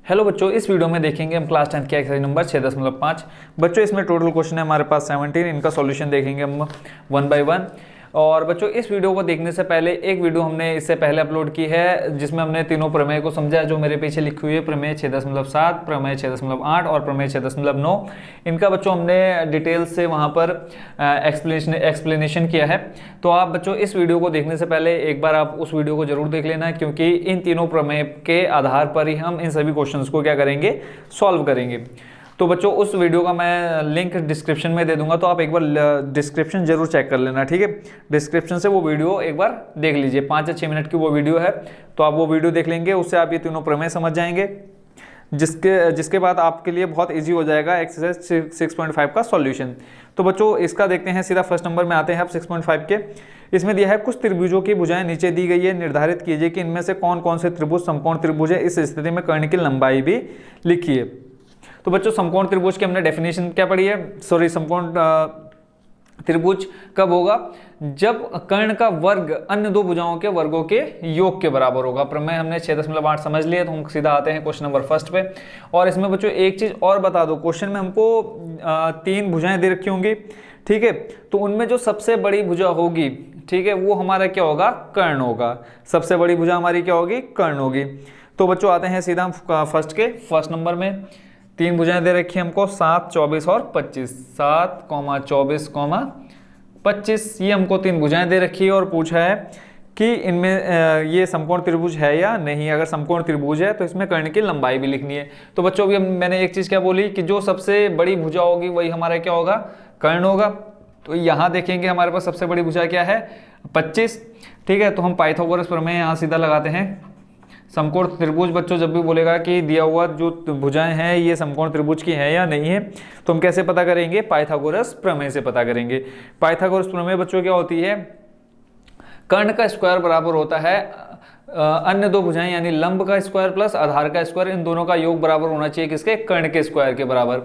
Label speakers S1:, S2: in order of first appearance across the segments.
S1: Hello बच्चों, इस video में देखेंगे हम क्लास 10 के एक्सरसाइज नंबर 6.5। बच्चों इसमें टोटल क्वेश्चन है हमारे पास 17। इनका सॉल्यूशन देखेंगे हम वन बाय वन। और बच्चों इस वीडियो को देखने से पहले एक वीडियो हमने इससे पहले अपलोड की है जिसमें हमने तीनों प्रमेय को समझा, जो मेरे पीछे लिखी हुई है प्रमेय 6.7, प्रमेय 6.8 और प्रमेय 6.9। इनका बच्चों हमने डिटेल से वहाँ पर एक्सप्लेनेशन किया है। तो आप बच्चों इस वीडियो को देखने से पहले एक बार आप उस वीडियो को जरूर देख लेना, क्योंकि इन तीनों प्रमेय के आधार पर ही हम इन सभी क्वेश्चंस को क्या करेंगे, सॉल्व करेंगे। तो बच्चों उस वीडियो का मैं लिंक डिस्क्रिप्शन में दे दूंगा, तो आप एक बार डिस्क्रिप्शन जरूर चेक कर लेना, ठीक है। डिस्क्रिप्शन से वो वीडियो एक बार देख लीजिए, 5 या 6 मिनट की वो वीडियो है, तो आप वो वीडियो देख लेंगे, उससे आप ये तीनों प्रमेय समझ जाएंगे, जिसके बाद आपके लिए बहुत इजी हो जाएगा एक्सरसाइज 6.5 का सॉल्यूशन। तो बच्चों इसका देखते हैं, सीधा फर्स्ट नंबर में आते हैं अब 6.5 के। इसमें दिया है कुछ त्रिभुजों की भुजाएं नीचे दी गई है, निर्धारित कीजिए कि इनमें से कौन कौन से त्रिभुज समकोण त्रिभुज है। इस स्थिति में कर्ण की लंबाई भी लिखिए। तो बच्चों समकोण त्रिभुज की हमने डेफिनेशन क्या पढ़ी है, समकोण त्रिभुज कब होगा, जब कर्ण का वर्ग अन्य दो भुजाओं के वर्गों के योग के बराबर होगा। प्रमेय हमने 6.8 समझ लिया, तो हम सीधा आते हैं क्वेश्चन नंबर फर्स्ट पे। और इसमें बच्चों एक चीज और बता दो, क्वेश्चन में हमको 3 भुजाएं दे रखी होंगी, ठीक है। तो उनमें जो सबसे बड़ी भुजा होगी, ठीक है, वो हमारा क्या होगा, कर्ण होगा। सबसे बड़ी भुजा हमारी क्या होगी, कर्ण होगी। तो बच्चों आते हैं सीधा फर्स्ट के फर्स्ट नंबर में। 3 भुजाएं दे रखी है हमको, 7, 24 और 25। 7, 24, 25, ये हमको 3 भुजाएं दे रखी है और पूछा है कि इनमें ये समकोण त्रिभुज है या नहीं। अगर समकोण त्रिभुज है तो इसमें कर्ण की लंबाई भी लिखनी है। तो बच्चों अभी मैंने एक चीज क्या बोली कि जो सबसे बड़ी भुजा होगी वही हमारा क्या होगा, कर्ण होगा। तो यहाँ देखेंगे हमारे पास सबसे बड़ी भुजा क्या है, 25, ठीक है। तो हम पाइथागोरस प्रमेय यहाँ सीधा लगाते हैं। समकोण त्रिभुज बच्चों जब भी बोलेगा कि दिया हुआ जो भुजाएं हैं ये समकोण त्रिभुज की है या नहीं है, तो हम कैसे पता करेंगे, पाइथागोरस प्रमेय से पता करेंगे। पाइथागोरस प्रमेय बच्चों क्या होती है, कर्ण का स्क्वायर बराबर होता है अन्य दो भुजाएं यानी लंब का स्क्वायर प्लस आधार का स्क्वायर, इन दोनों का योग बराबर होना चाहिए किसके, कर्ण के स्क्वायर के बराबर।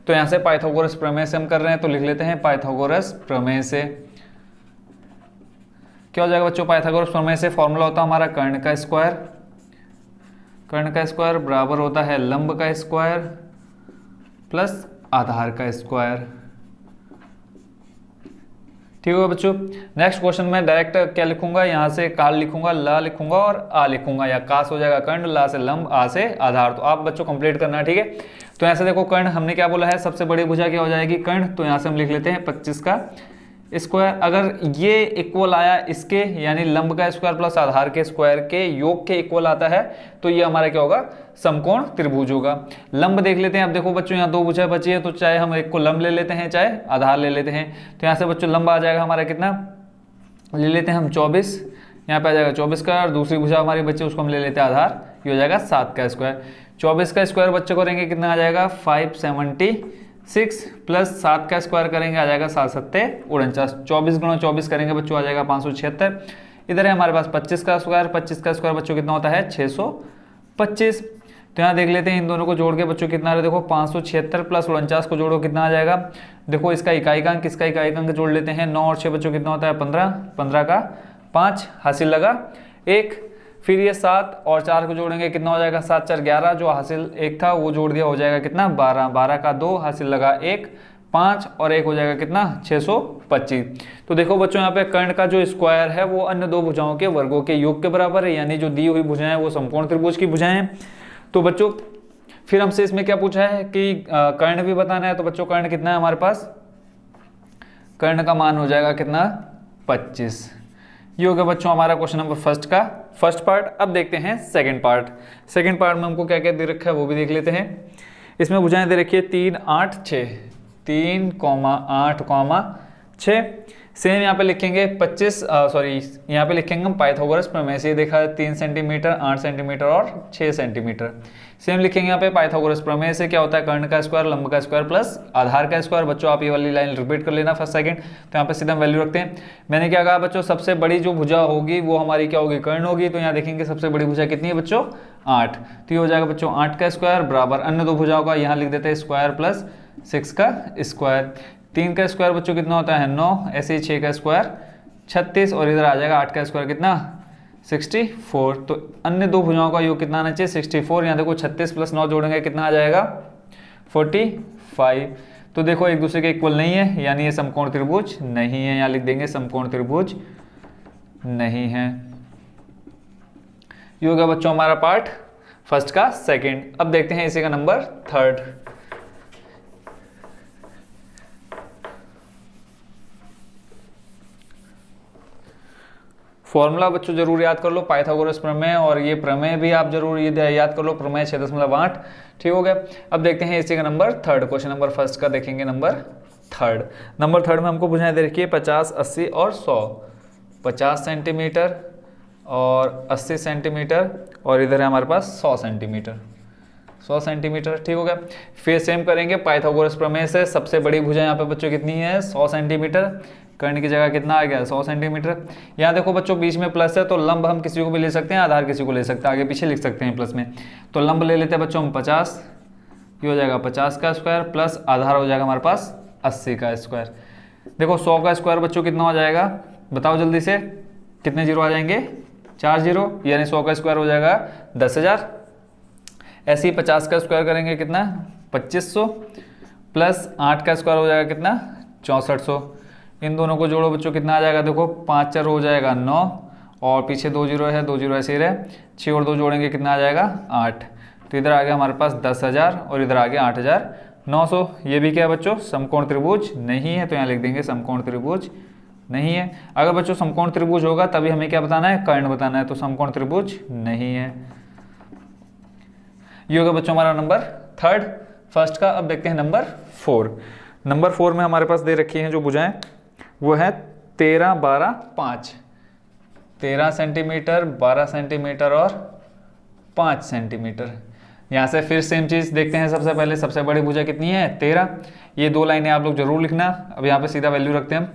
S1: तो यहाँ से पाइथागोरस प्रमेय से हम कर रहे हैं, तो लिख लेते हैं पाइथागोरस प्रमेय से। क्या हो जाएगा बच्चों, पाइथागोरस प्रमेय से फॉर्मूला होता है हमारा कर्ण का स्क्वायर। कर्ण का स्क्वायर बराबर होता है लंब का स्क्वायर प्लस आधार का स्क्वायर, ठीक होगा बच्चों। नेक्स्ट क्वेश्चन में डायरेक्ट क्या लिखूंगा, यहाँ से काल लिखूंगा, ला लिखूंगा और आ लिखूंगा, या कास हो जाएगा कर्ण, ला से लंब, आ से आधार। तो आप बच्चों कंप्लीट करना है, ठीक है। तो यहाँ से देखो कर्ण हमने क्या बोला है, सबसे बड़ी भुजा क्या हो जाएगी, कर्ण। तो यहाँ से हम लिख लेते हैं 25 का स्क्वायर। अगर ये इक्वल आया इसके यानी लंब का स्क्वायर प्लस आधार के स्क्वायर के योग के इक्वल आता है, तो ये हमारा क्या होगा, समकोण त्रिभुज होगा। लंब देख लेते हैं। अब देखो बच्चों यहाँ 2 भुजा बची है, तो चाहे हम एक को लंब ले लेते हैं चाहे आधार ले लेते हैं। तो यहाँ से बच्चों लंब आ जाएगा हमारा कितना, ले लेते हैं हम 24, यहाँ पे आ जाएगा 24 का, और दूसरी भुजा हमारी बच्चे उसको हम ले लेते हैं आधार, ये हो जाएगा 7 का स्क्वायर। 24 का स्क्वायर बच्चों करेंगे कितना आ जाएगा, 576 प्लस 7 का स्क्वायर करेंगे आ जाएगा 7 7 49। 24 गुणा 24 करेंगे बच्चों आ जाएगा 576। इधर है हमारे पास 25 का स्क्वायर। 25 का स्क्वायर बच्चों कितना होता है, 625। तो यहाँ देख लेते हैं इन दोनों को जोड़ के बच्चों कितना आ रहा है, देखो 576 प्लस 49 को जोड़ो कितना आ जाएगा, देखो इसका इकाई अंक इसका इकाई अंक जोड़ लेते हैं। 9 और 6 बच्चों कितना होता है, 15, 15 का 5 हासिल लगा 1। फिर ये 7 और 4 को जोड़ेंगे कितना हो जाएगा, 7 4 11, जो हासिल 1 था वो जोड़ दिया हो जाएगा कितना 12, 12 का 2 हासिल लगा 1, 5 और 1 हो जाएगा कितना 625। तो देखो बच्चों यहाँ पे कर्ण का जो स्क्वायर है वो अन्य दो भुजाओं के वर्गों के योग के बराबर है, यानी जो दी हुई भुजाएं वो समकोण त्रिभुज की भुजाएं हैं। तो बच्चों फिर हमसे इसमें क्या पूछा है कि कर्ण भी बताना है। तो बच्चों कर्ण कितना है हमारे पास, कर्ण का मान हो जाएगा कितना 25। ये हो गया बच्चों हमारा क्वेश्चन नंबर फर्स्ट का फर्स्ट पार्ट। अब देखते हैं सेकंड पार्ट। सेकंड पार्ट में हमको क्या क्या दे रखा है वो भी देख लेते हैं। इसमें भुजाएं दे रखी है 3, 8, 6, 3, 8, 6। सेम यहाँ पे लिखेंगे 25, यहाँ पे लिखेंगे हम पाइथागोरस प्रमेय से देखा है 3 सेंटीमीटर, 8 सेंटीमीटर और 6 सेंटीमीटर। सेम लिखेंगे यहाँ पे पाइथागोरस प्रमेय से क्या होता है, कर्ण का स्क्वायर, लंब का स्क्वायर प्लस आधार का स्क्वायर। बच्चों आप ये वाली लाइन रिपीट कर लेना फर्स्ट सेकंड। तो यहाँ पे सीधा वैल्यू रखते हैं। मैंने क्या कहा बच्चों, सबसे बड़ी जो भुजा होगी वो हमारी क्या होगी, कर्ण होगी। तो यहाँ देखेंगे सबसे बड़ी भुजा कितनी है बच्चों, 8। तो ये हो जाएगा बच्चों 8 का स्क्वायर बराबर अन्य दो भुजाओं का, यहाँ लिख देते हैं स्क्वायर प्लस 6 का स्क्वायर। 3 का स्क्वायर बच्चों कितना होता है 9, ऐसे ही 6 का स्क्वायर 36, और इधर आ जाएगा 8 का स्क्वायर कितना 64। तो अन्य दो भुजाओं का योग कितना आना चाहिए 64। यहाँ देखो 36 + 9 जोड़ेंगे कितना आ जाएगा 45। तो देखो एक दूसरे के इक्वल नहीं है, यानी ये समकोण त्रिभुज नहीं है। यहाँ लिख देंगे समकोण त्रिभुज नहीं है। ये होगा बच्चों हमारा पार्ट फर्स्ट का सेकंड। अब देखते हैं इसी का नंबर थर्ड। फॉर्मूला बच्चों जरूर याद कर लो, पाइथागोरस प्रमेय, और ये प्रमेय भी आप जरूर ये याद कर लो, प्रमेय 6.8। ठीक हो गया। अब देखते हैं इसी का number third. Question number first का देखेंगे नंबर थर्ड। नंबर थर्ड में हमको बुझाएं दे रखी है 50, 80 और 100। 50 सेंटीमीटर और 80 सेंटीमीटर, और इधर है हमारे पास 100 सेंटीमीटर। 100 सेंटीमीटर। ठीक हो गया। फिर सेम करेंगे पाइथागोरस प्रमेय से। सबसे बड़ी भुजा यहाँ पे बच्चों कितनी है 100 सेंटीमीटर। कर्ण की जगह कितना आ गया 100 सेंटीमीटर। यहाँ देखो बच्चों बीच में प्लस है, तो लंब हम किसी को भी ले सकते हैं, आधार किसी को ले सकते हैं, आगे पीछे लिख सकते हैं प्लस में। तो लंब ले लेते हैं बच्चों हम 50, ये हो जाएगा 50 का स्क्वायर, प्लस आधार हो जाएगा हमारे पास 80 का स्क्वायर। देखो 100 का स्क्वायर बच्चों कितना हो जाएगा, बताओ जल्दी से, कितने जीरो आ जाएंगे 4 जीरो, यानी 100 का स्क्वायर हो जाएगा 10,000। ऐसे ही 50 का स्क्वायर करेंगे कितना 2500, प्लस 8 का स्क्वायर हो जाएगा कितना 6400। इन दोनों को जोड़ो बच्चों कितना आ जाएगा, देखो 5 4 हो जाएगा 9, और पीछे 2 जीरो है, 2 जीरो ऐसे ही रहे, 6 और 2 जोड़ेंगे कितना आ जाएगा 8। तो इधर आ गया हमारे पास 10,000 और इधर आ गया 8,900। ये भी क्या है बच्चों समकोण त्रिभुज नहीं है, तो यहाँ लिख देंगे समकोण त्रिभुज नहीं है। अगर बच्चों समकोण त्रिभुज होगा तभी हमें क्या बताना है, कर्ण बताना है, तो समकोण त्रिभुज नहीं है। ये होगा बच्चों हमारा नंबर थर्ड फर्स्ट का। अब देखते हैं नंबर 4। नंबर 4 में हमारे पास दे रखी हैं जो भुजाएं, वो है 13, 12, 5। 13 सेंटीमीटर, 12 सेंटीमीटर और 5 सेंटीमीटर। यहाँ से फिर सेम चीज़ देखते हैं। सबसे पहले सबसे बड़ी भुजा कितनी है 13। ये दो लाइनें आप लोग जरूर लिखना। अब यहाँ पे सीधा वैल्यू रखते हैं हम,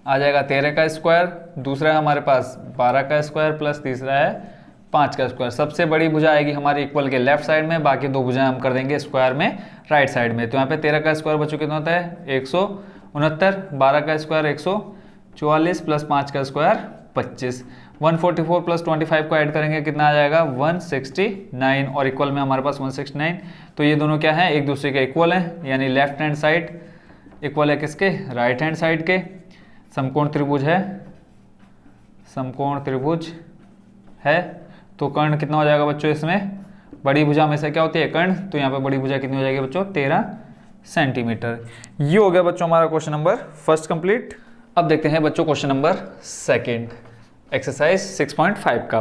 S1: आ जाएगा 13 का स्क्वायर, दूसरा है हमारे पास 12 का स्क्वायर, प्लस तीसरा है 5 का स्क्वायर। सबसे बड़ी भुजा आएगी हमारी इक्वल के लेफ्ट साइड में, बाकी दो भुजाएं हम कर देंगे स्क्वायर में राइट साइड में। तो यहाँ पे 13 का स्क्वायर बच्चों कितना होता है 169, 12 का स्क्वायर 144, प्लस 5 का स्क्वायर 25। 144 प्लस 25 को ऐड करेंगे कितना आ जाएगा 169, और इक्वल में हमारे पास 169। तो ये दोनों क्या है एक दूसरे के इक्वल हैं, यानी लेफ्ट हैंड साइड इक्वल है किसके राइट हैंड साइड के। समकोण त्रिभुज है, समकोण त्रिभुज है। तो कर्ण कितना हो जाएगा बच्चों इसमें, बड़ी भुजा में से क्या होती है कर्ण, तो यहाँ पे बड़ी भुजा कितनी हो जाएगी बच्चों 13 सेंटीमीटर। ये हो गया बच्चों हमारा क्वेश्चन नंबर फर्स्ट कंप्लीट। अब देखते हैं बच्चों क्वेश्चन नंबर सेकंड, एक्सरसाइज 6.5 का।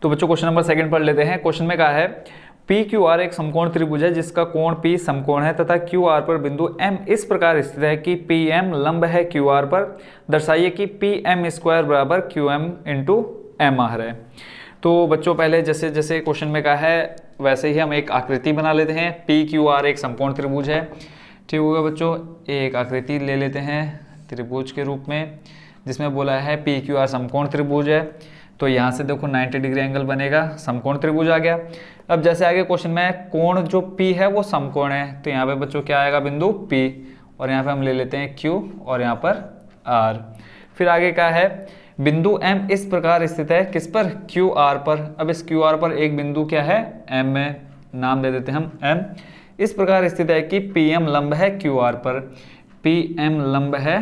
S1: तो बच्चों क्वेश्चन नंबर सेकंड पढ़ लेते हैं। क्वेश्चन में कहा है PQR एक समकोण त्रिभुज है जिसका कोण P समकोण है तथा QR पर बिंदु M इस प्रकार स्थित है कि PM लंब है QR पर। दर्शाइए कि PM² बराबर QM × MR है। तो बच्चों पहले जैसे जैसे क्वेश्चन में कहा है वैसे ही हम एक आकृति बना लेते हैं। PQR एक समकोण त्रिभुज है। ठीक होगा बच्चों, एक आकृति ले लेते हैं त्रिभुज के रूप में, जिसमें बोला है PQR समकोण त्रिभुज है। तो यहाँ से देखो 90 डिग्री एंगल बनेगा, समकोण त्रिभुज आ गया। अब जैसे आगे क्वेश्चन में कोण जो P है वो समकोण है, तो यहाँ पे बच्चों क्या आएगा बिंदु P, और यहाँ पे हम ले लेते हैं Q और यहाँ पर R। फिर आगे क्या है बिंदु M इस प्रकार स्थित है किस पर QR पर। अब इस QR पर एक बिंदु क्या है M में, नाम दे देते हैं हम M। इस प्रकार स्थित है कि PM लंब है QR पर। PM लंब है,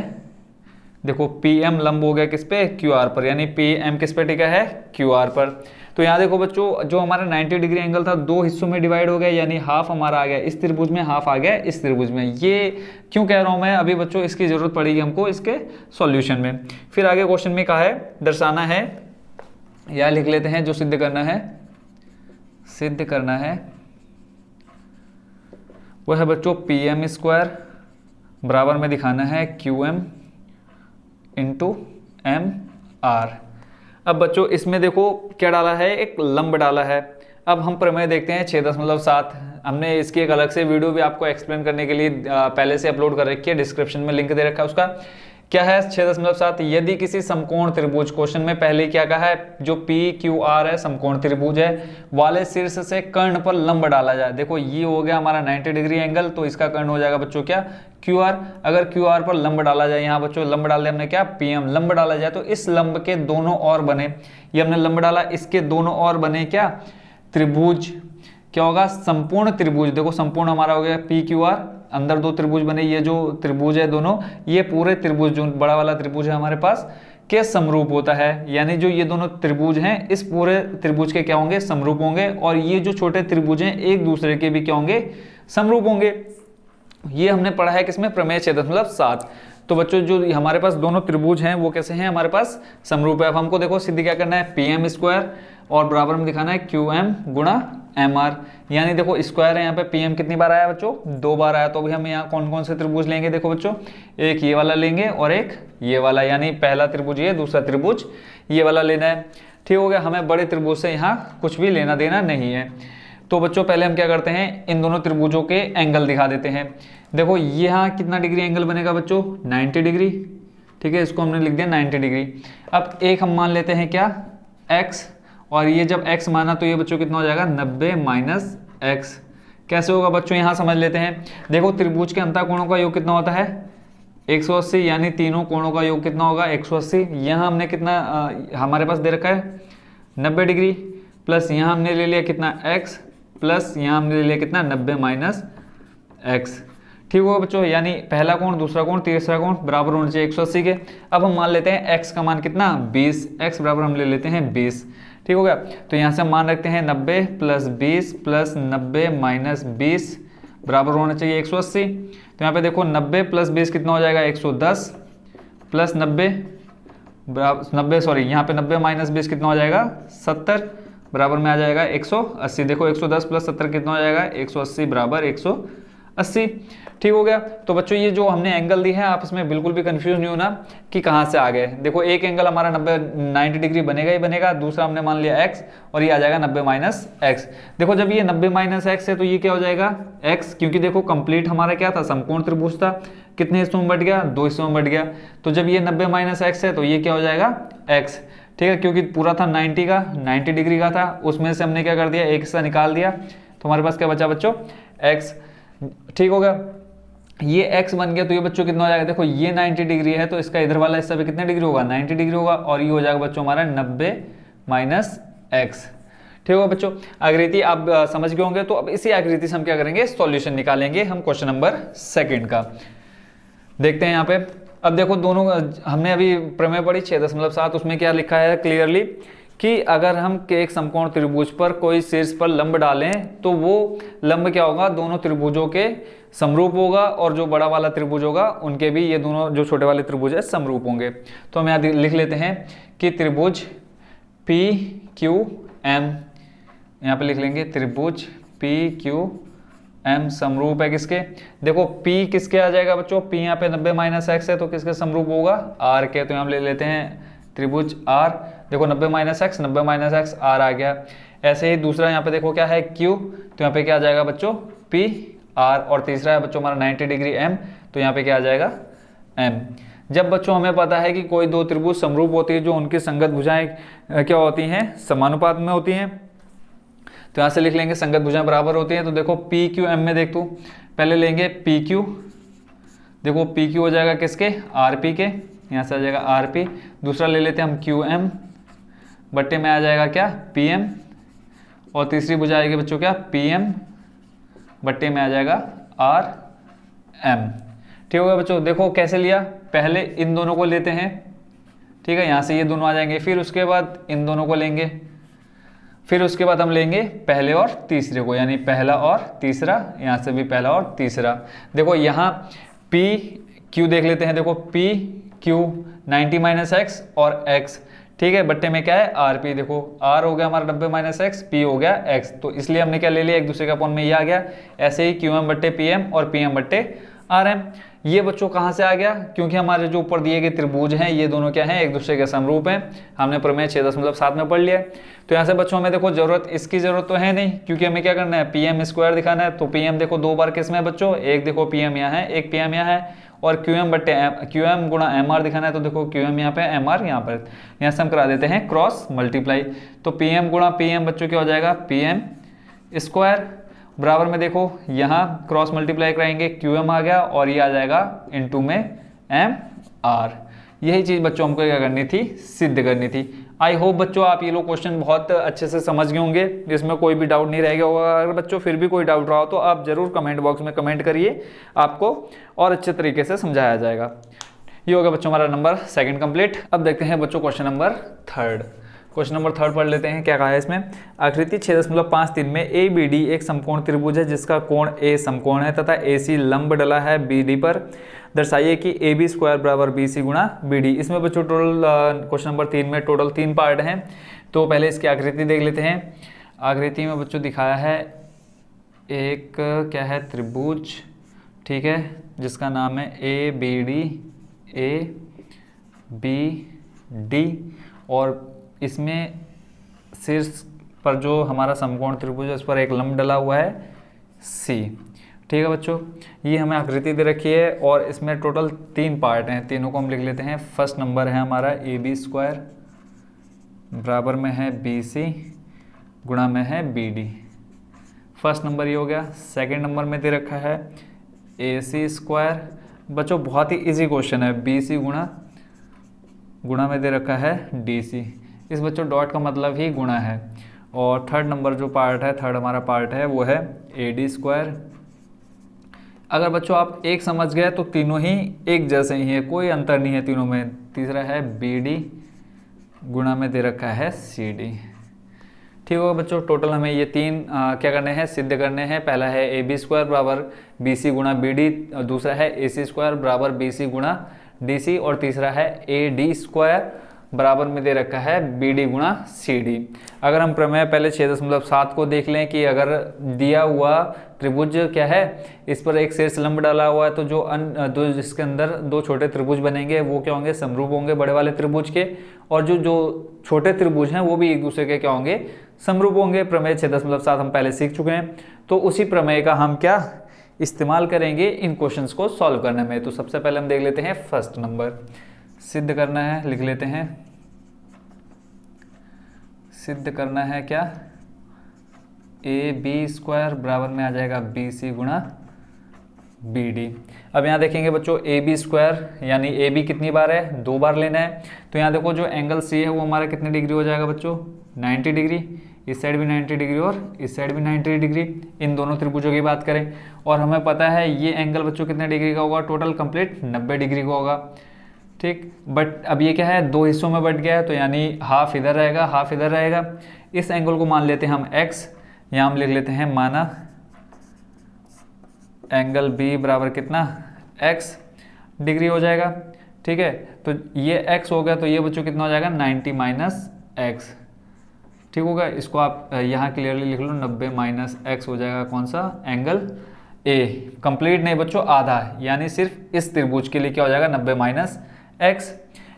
S1: देखो PM लंब हो गया किस पे QR पर, यानी PM किस पे टिका है QR पर। तो यहाँ देखो बच्चों जो हमारा 90 डिग्री एंगल था दो हिस्सों में डिवाइड हो गया, यानी हाफ हमारा आ गया इस त्रिभुज में, हाफ आ गया इस त्रिभुज में। ये क्यों कह रहा हूँ मैं, अभी बच्चों इसकी जरूरत पड़ेगी हमको इसके सॉल्यूशन में। फिर आगे क्वेश्चन में कहा है दर्शाना है, या लिख लेते हैं जो सिद्ध करना है, सिद्ध करना है वो है बच्चों PM² बराबर में दिखाना है QM × MR। अब बच्चों इसमें देखो क्या डाला है, एक लंब डाला है। अब हम प्रमेय देखते हैं 6.7। हमने इसकी एक अलग से वीडियो भी आपको एक्सप्लेन करने के लिए पहले से अपलोड कर रखी है, डिस्क्रिप्शन में लिंक दे रखा है उसका। क्या है 6.7, यदि किसी समकोण त्रिभुज, क्वेश्चन में पहले क्या कहा है, जो PQR है समकोण त्रिभुज है वाले शीर्ष से कर्ण पर लंब डाला जाए। देखो ये हो गया हमारा 90 डिग्री एंगल, तो इसका कर्ण हो जाएगा बच्चों क्या QR, अगर QR पर लंब डाला जाए, यहाँ बच्चों लंब डाल दिया हमने क्या, PM, लंब डाला जाए तो इस लंब के दोनों ओर बने, ये हमने लंब डाला, इसके दोनों ओर बने क्या, त्रिभुज। क्या होगा, संपूर्ण त्रिभुज। देखो संपूर्ण हमारा हो गया PQR, अंदर दो त्रिभुज बने, ये जो त्रिभुज है दोनों, ये पूरे त्रिभुज जो बड़ा वाला त्रिभुज है हमारे पास के समरूप होता है। यानी जो ये दोनों त्रिभुज हैं इस पूरे त्रिभुज के क्या होंगे, समरूप होंगे, और ये जो छोटे त्रिभुज हैं एक दूसरे के भी क्या होंगे, समरूप होंगे। ये हमने पढ़ा है किसमें, प्रमेय 6.7। तो बच्चों जो हमारे पास दोनों त्रिभुज हैं वो कैसे हैं, हमारे पास समरूप है। अब हमको देखो सिद्धि क्या करना है, PM² और बराबर में दिखाना है QM गुणा MR। यानी देखो स्क्वायर है यहाँ पे, PM कितनी बार आया बच्चों, 2 बार आया। तो अभी हम यहाँ कौन कौन से त्रिभुज लेंगे, देखो बच्चों, एक ये वाला लेंगे और एक ये वाला, यानी पहला त्रिभुज ये, दूसरा त्रिभुज ये वाला लेना है। ठीक हो गया, हमें बड़े त्रिभुज से यहाँ कुछ भी लेना देना नहीं है। तो बच्चों पहले हम क्या करते हैं, इन दोनों त्रिभुजों के एंगल दिखा देते हैं। देखो यहाँ कितना डिग्री एंगल बनेगा बच्चों, 90 डिग्री। ठीक है, इसको हमने लिख दिया 90 डिग्री। अब एक हम मान लेते हैं क्या, x, और ये जब x माना तो ये बच्चों कितना हो जाएगा, 90 माइनस x। कैसे होगा बच्चों, यहाँ समझ लेते हैं। देखो त्रिभुज के अंतःकोणों का योग कितना होता है, 180, यानी तीनों कोणों का योग कितना होगा, 180। यहाँ हमने कितना हमारे पास दे रखा है 90 डिग्री, प्लस यहाँ हमने ले लिया कितना x, प्लस यहाँ हमने ले लिया कितना 90 माइनस x। ठीक होगा बच्चों, यानी पहला कोण, दूसरा कोण, तीसरा कोण बराबर होना चाहिए 180 के। अब हम मान लेते हैं x का मान कितना, 20, x बराबर हम ले लेते हैं 20। ठीक हो गया, तो यहाँ से हम मान रखते हैं 90 प्लस 20 प्लस 90 माइनस 20 बराबर होना चाहिए 180। तो यहाँ पे देखो 90 प्लस 20 कितना हो जाएगा, 110 प्लस 90 सॉरी यहाँ पे 90 माइनस 20 कितना हो जाएगा, 70 बराबर में आ जाएगा 180। देखो 110 प्लस 70 कितना हो जाएगा, 180 बराबर 180। ठीक हो गया। तो बच्चों ये जो हमने एंगल दी है आप इसमें बिल्कुल भी कंफ्यूज नहीं होना कि कहाँ से आ गए। देखो एक एंगल हमारा 90 डिग्री बनेगा ही बनेगा, दूसरा हमने मान लिया x और ये आ जाएगा 90 माइनस x। देखो जब ये 90 माइनस x है तो ये क्या हो जाएगा x, क्योंकि देखो कंप्लीट हमारा क्या था, समकोण त्रिभुज था, कितने हिस्सों में बट गया, 2 हिस्सों में बट गया। तो जब ये 90 माइनस x है तो ये क्या हो जाएगा x। ठीक है, क्योंकि पूरा था 90 डिग्री का था, उसमें से हमने क्या कर दिया, एक हिस्सा निकाल दिया, तो हमारे पास क्या बचा बच्चों, x। ठीक हो गया, ये x बन गया। तो ये बच्चों कितना हो जाएगा, देखो ये 90 डिग्री है तो इसका इधर वाला हिस्सा भी कितने डिग्री होगा, 90 डिग्री होगा, और ये हो जाएगा बच्चों हमारा 90 माइनस x। ठीक होगा बच्चों, आकृति आप समझ गए होंगे। तो अब इसी आकृति से हम क्या करेंगे, सॉल्यूशन निकालेंगे हम क्वेश्चन नंबर 2 का। देखते हैं यहाँ पे। अब देखो दोनों हमने अभी प्रमेय पढ़ी 6.7, उसमें क्या लिखा है क्लियरली कि अगर हम एक समकोण त्रिभुज पर कोई शीर्ष पर लंब डालें तो वो लंब क्या होगा, दोनों त्रिभुजों के समरूप होगा, और जो बड़ा वाला त्रिभुज होगा उनके भी ये दोनों जो छोटे वाले त्रिभुज है समरूप होंगे। तो हम यहाँ लिख लेते हैं कि त्रिभुज PQM, यहाँ पे लिख लेंगे त्रिभुज PQM समरूप है किसके, देखो P किसके आ जाएगा बच्चों, P यहाँ पे 90 माइनस x है तो किसके समरूप होगा, R के। तो यहाँ ले लेते हैं त्रिभुज R, देखो 90 minus x, 90 minus x R आ गया। ऐसे ही दूसरा यहाँ पे देखो क्या है Q, तो यहाँ पे क्या आ जाएगा बच्चों P R, और तीसरा है बच्चों हमारा 90 डिग्री M, तो यहाँ पे क्या आ जाएगा M। जब बच्चों हमें पता है कि कोई दो त्रिभुज समरूप होती है जो उनकी संगत भुजाएं क्या होती हैं, समानुपात में होती हैं, तो यहाँ से लिख लेंगे संगत भुजाएं बराबर होती हैं। तो देखो PQM में देख तू, पहले लेंगे PQ, देखो PQ हो जाएगा किसके, RP के, यहाँ से आ जाएगा RP। दूसरा ले लेते हैं हम QM, बट्टे में आ जाएगा क्या PM, और तीसरी भुजा आएगी बच्चों क्या PM, बट्टे में आ जाएगा RM। ठीक होगा बच्चों, देखो कैसे लिया, पहले इन दोनों को लेते हैं, ठीक है, यहाँ से ये दोनों आ जाएंगे, फिर उसके बाद इन दोनों को लेंगे, फिर उसके बाद हम लेंगे पहले और तीसरे को, यानी पहला और तीसरा, यहाँ से भी पहला और तीसरा। देखो यहाँ PQ देख लेते हैं, देखो PQ 90 माइनस x और x, ठीक है, बट्टे में क्या है RP, देखो R हो गया हमारा 90 माइनस x, P हो गया x, तो इसलिए हमने क्या ले लिया, एक दूसरे का अपॉन में ये आ गया। ऐसे ही QM बट्टे PM और PM बट्टे RM, ये बच्चों कहाँ से आ गया, क्योंकि हमारे जो ऊपर दिए गए त्रिभुज हैं ये दोनों क्या हैं, एक दूसरे के समरूप हैं, हमने प्रमेय 6.7 में पढ़ लिया। तो यहाँ से बच्चों हमें देखो इसकी जरूरत तो है नहीं, क्योंकि हमें क्या करना है, PM² दिखाना है। तो PM देखो 2 बार किस में बच्चों, एक देखो PM यहाँ है, एक PM यहाँ है, और QM बट्टे QM गुणा MR दिखाना है, तो देखो QM यहाँ पे MR यहाँ पर, यहाँ से हम करा देते हैं क्रॉस मल्टीप्लाई। तो PM गुणा PM बच्चों क्या हो जाएगा PM², बराबर में देखो यहाँ क्रॉस मल्टीप्लाई कराएंगे, QM आ गया और ये आ जाएगा इनटू में MR। यही चीज़ बच्चों हमको क्या करनी थी, सिद्ध करनी थी। आई होप बच्चों आप ये लोग क्वेश्चन बहुत अच्छे से समझ गए होंगे, इसमें कोई भी डाउट नहीं रह गया होगा। अगर बच्चों फिर भी कोई डाउट रहा हो तो आप ज़रूर कमेंट बॉक्स में कमेंट करिए, आपको और अच्छे तरीके से समझाया जाएगा। ये हो गया बच्चों हमारा नंबर 2 कंप्लीट। अब देखते हैं बच्चों क्वेश्चन नंबर 3। क्वेश्चन नंबर 3 पढ़ लेते हैं। क्या कहा है इसमें, आकृति 6.53 में ABD एक समकोण त्रिभुज है जिसका कोण A समकोण है तथा AC लंब डला है BD पर। दर्शाइए कि AB² बराबर BC गुणा BD। इसमें बच्चों टोटल क्वेश्चन नंबर 3 में टोटल 3 पार्ट हैं। तो पहले इसकी आकृति देख लेते हैं। आकृति में बच्चों दिखाया है एक क्या है, त्रिभुज, ठीक है, जिसका नाम है ABD और इसमें शीर्ष पर जो हमारा समकोण त्रिभुज है उस पर एक लंब डला हुआ है C। ठीक है बच्चों, ये हमें आकृति दे रखी है और इसमें टोटल 3 पार्ट हैं, तीनों को हम लिख लेते हैं। फर्स्ट नंबर है हमारा AB² बराबर में है BC गुणा में है BD। फर्स्ट नंबर ये हो गया। सेकंड नंबर में दे रखा है AC²। बच्चों बहुत ही इजी क्वेश्चन है, BC गुणा में दे रखा है DC। इस बच्चों डॉट का मतलब ही गुणा है। और थर्ड नंबर जो पार्ट है, थर्ड हमारा पार्ट है वो है AD²। अगर बच्चों आप एक समझ गए तो तीनों ही एक जैसे ही है, कोई अंतर नहीं है तीनों में। तीसरा है BD गुणा में दे रखा है CD। ठीक होगा बच्चों, टोटल हमें ये 3 क्या करने हैं, सिद्ध करने हैं। पहला है AB² बराबर BC गुणा BD, दूसरा है AC² बराबर BC गुणा DC और तीसरा है AD² बराबर में दे रखा है BD गुणा CD। अगर हम प्रमेय पहले 6.7 को देख लें कि अगर दिया हुआ त्रिभुज क्या है, इस पर एक शीर्ष लंब डाला हुआ है तो जो जिसके अंदर 2 छोटे त्रिभुज बनेंगे वो क्या होंगे, समरूप होंगे बड़े वाले त्रिभुज के। और जो छोटे त्रिभुज हैं वो भी एक दूसरे के क्या होंगे, समरूप होंगे। प्रमेय 6.7 हम पहले सीख चुके हैं, तो उसी प्रमेय का हम क्या इस्तेमाल करेंगे इन क्वेश्चंस को सॉल्व करने में। तो सबसे पहले हम देख लेते हैं फर्स्ट नंबर, सिद्ध करना है, लिख लेते हैं। सिद्ध करना है क्या, AB² बराबर में आ जाएगा BC गुणा BD। अब यहाँ देखेंगे बच्चों AB² यानी AB कितनी बार है, 2 बार लेना है। तो यहाँ देखो जो एंगल C है वो हमारा कितने डिग्री हो जाएगा बच्चों, 90 डिग्री। इस साइड भी 90 डिग्री और इस साइड भी 90 डिग्री, इन दोनों त्रिभुजों की बात करें। और हमें पता है ये एंगल बच्चों कितने डिग्री का होगा, टोटल कंप्लीट 90 डिग्री का होगा। ठीक, बट अब ये क्या है, 2 हिस्सों में बट गया है, तो यानी हाफ इधर रहेगा हाफ इधर रहेगा। इस एंगल को मान लेते हैं हम x, यहाँ हम लिख लेते हैं माना एंगल B बराबर कितना, x डिग्री हो जाएगा। ठीक है, तो ये x हो गया, तो ये बच्चों कितना हो जाएगा, 90 माइनस x। ठीक होगा, इसको आप यहाँ क्लियरली लिख लो, 90 माइनस x हो जाएगा कौन सा, एंगल A। कंप्लीट नहीं बच्चों, आधा, यानी सिर्फ इस त्रिभुज के लिए क्या हो जाएगा, 90 माइनस x।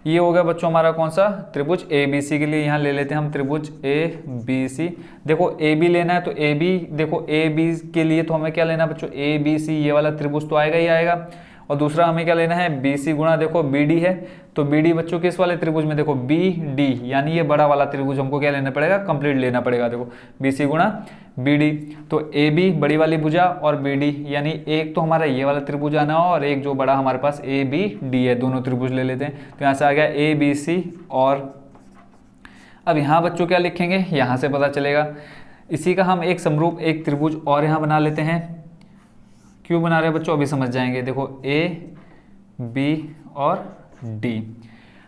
S1: ये हो गया बच्चों हमारा कौन सा, त्रिभुज ABC के लिए। यहाँ ले लेते हैं हम त्रिभुज ABC। देखो AB लेना है तो AB, देखो AB के लिए तो हमें क्या लेना है बच्चों, ABC, ये वाला त्रिभुज तो आएगा ही आएगा। और दूसरा हमें क्या लेना है, BC गुणा देखो BD है, तो BD बच्चों किस वाले त्रिभुज में, देखो BD, यानी ये बड़ा वाला त्रिभुज हमको क्या लेना पड़ेगा, कंप्लीट लेना पड़ेगा। देखो BC गुणा BD, तो AB बड़ी वाली भुजा और BD, यानी एक तो हमारा ये वाला त्रिभुज आना हो और एक जो बड़ा हमारे पास ABD है, दोनों त्रिभुज ले लेते हैं। तो यहाँ से आ गया ABC। और अब यहाँ बच्चों क्या लिखेंगे, यहाँ से पता चलेगा। इसी का हम एक समरूप एक त्रिभुज और यहाँ बना लेते हैं। क्यों बना रहे हैं बच्चों, अभी समझ जाएंगे। देखो A, B और D।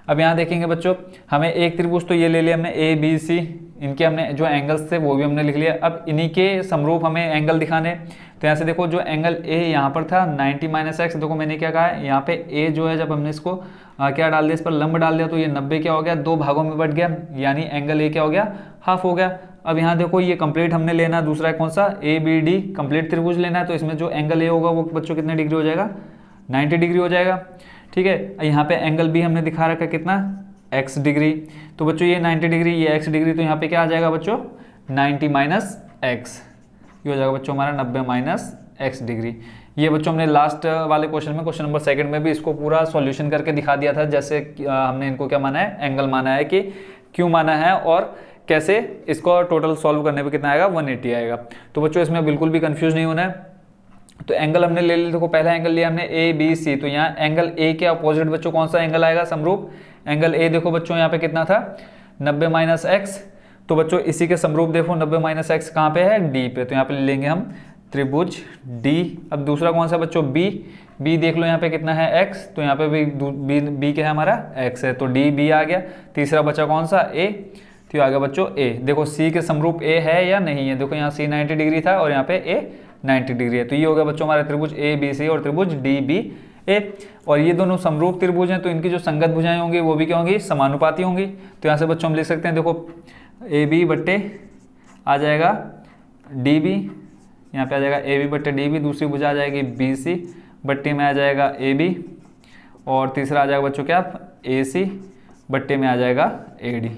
S1: अब यहाँ देखेंगे बच्चों, हमें एक त्रिभुज तो ये ले लिया हमने A, B, C, इनके हमने जो एंगल्स थे वो भी हमने लिख लिया। अब इन्हीं के समरूप हमें एंगल दिखाने। तो यहाँ से देखो जो एंगल A यहाँ पर था 90 माइनस x, देखो मैंने क्या कहा है, यहाँ पे A जो है, जब हमने इसको क्या डाल दिया, इस पर लंब डाल दिया, तो ये 90 क्या हो गया, 2 भागों में बट गया, यानी एंगल A क्या हो गया, हाफ हो गया। अब यहाँ देखो ये कंप्लीट हमने लेना, दूसरा है कौन सा, ABD, कंप्लीट त्रिभुज लेना है। तो इसमें जो एंगल A होगा वो बच्चों कितने डिग्री हो जाएगा, 90 डिग्री हो जाएगा। ठीक है, यहाँ पे एंगल B हमने दिखा रखा है कितना, x डिग्री। तो बच्चों ये 90 डिग्री, ये x डिग्री, तो यहाँ पे क्या आ जाएगा बच्चों, 90 माइनस x, ये हो जाएगा बच्चों हमारा 90 माइनस x डिग्री। ये बच्चों हमने लास्ट वाले क्वेश्चन में, क्वेश्चन नंबर 2 में भी इसको पूरा सॉल्यूशन करके दिखा दिया था। जैसे हमने इनको क्या माना है, एंगल माना है कि क्यों माना है और कैसे इसको टोटल सॉल्व करने पे कितना आएगा 180 आएगा। तो बच्चों इसमें बिल्कुल भी कंफ्यूज नहीं होना है। तो एंगल हमने ले लिया, देखो पहला एंगल लिया हमने ए बी सी, तो यहाँ एंगल ए के अपोजिट बच्चों कौन सा एंगल आएगा समरूप, एंगल ए देखो बच्चों यहाँ पे कितना था 90 माइनस एक्स, तो बच्चों इसी के समरूप देखो 90 माइनस एक्स कहाँ पे है डी पे, तो यहाँ पे ले लेंगे हम त्रिभुज डी। अब दूसरा कौन सा बच्चों बी, बी देख लो यहाँ पे कितना है एक्स, तो यहाँ पे भी बी क्या है हमारा एक्स है, तो डी बी आ गया। तीसरा बचा कौन सा ए, तो आ गया बच्चों ए। देखो सी के समरूप ए है या नहीं है, देखो यहाँ सी 90 डिग्री था और यहाँ पे ए 90 डिग्री है, तो ये हो गया बच्चों हमारे त्रिभुज ए बी सी और त्रिभुज डी बी ए। और ये दोनों समरूप त्रिभुज हैं, तो इनकी जो संगत भुजाएं होंगी वो भी क्या होंगी, समानुपाती होंगी। तो यहाँ से बच्चों हम लिख सकते हैं, देखो ए बी बट्टे आ जाएगा डी बी, यहाँ पे आ जाएगा ए बी बट्टे डी बी, दूसरी भुजा आ जाएगी बी सी बट्टे में आ जाएगा ए बी, और तीसरा आ जाएगा बच्चों क्या ए सी बट्टे में आ जाएगा ए डी।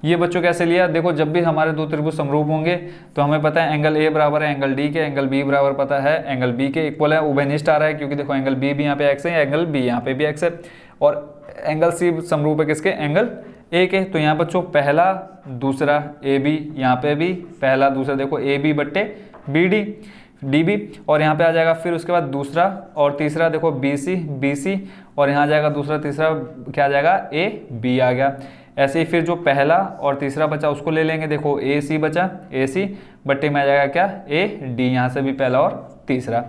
S1: ये बच्चों कैसे लिया, देखो जब भी हमारे दो त्रिभुज समरूप होंगे तो हमें पता है एंगल ए बराबर है एंगल डी के, एंगल बी बराबर पता है एंगल बी के इक्वल है, उभयनिष्ठ आ रहा है क्योंकि देखो एंगल बी भी यहाँ पे एक्स है, एंगल बी यहाँ पे भी एक्स है, और एंगल सी समरूप है किसके, एंगल ए के। तो यहाँ बच्चों पहला दूसरा ए बी, यहाँ पे भी पहला दूसरा देखो ए बी बट्टे बी डी डी बी, और यहाँ पे आ जाएगा फिर उसके बाद दूसरा और तीसरा देखो बी सी, और यहाँ आ जाएगा दूसरा तीसरा क्या आ जाएगा ए बी आ गया। ऐसे ही फिर जो पहला और तीसरा बचा उसको ले लेंगे, देखो ए सी बचा, ए सी बट्टे में आ जाएगा क्या ए डी, यहाँ से भी पहला और तीसरा।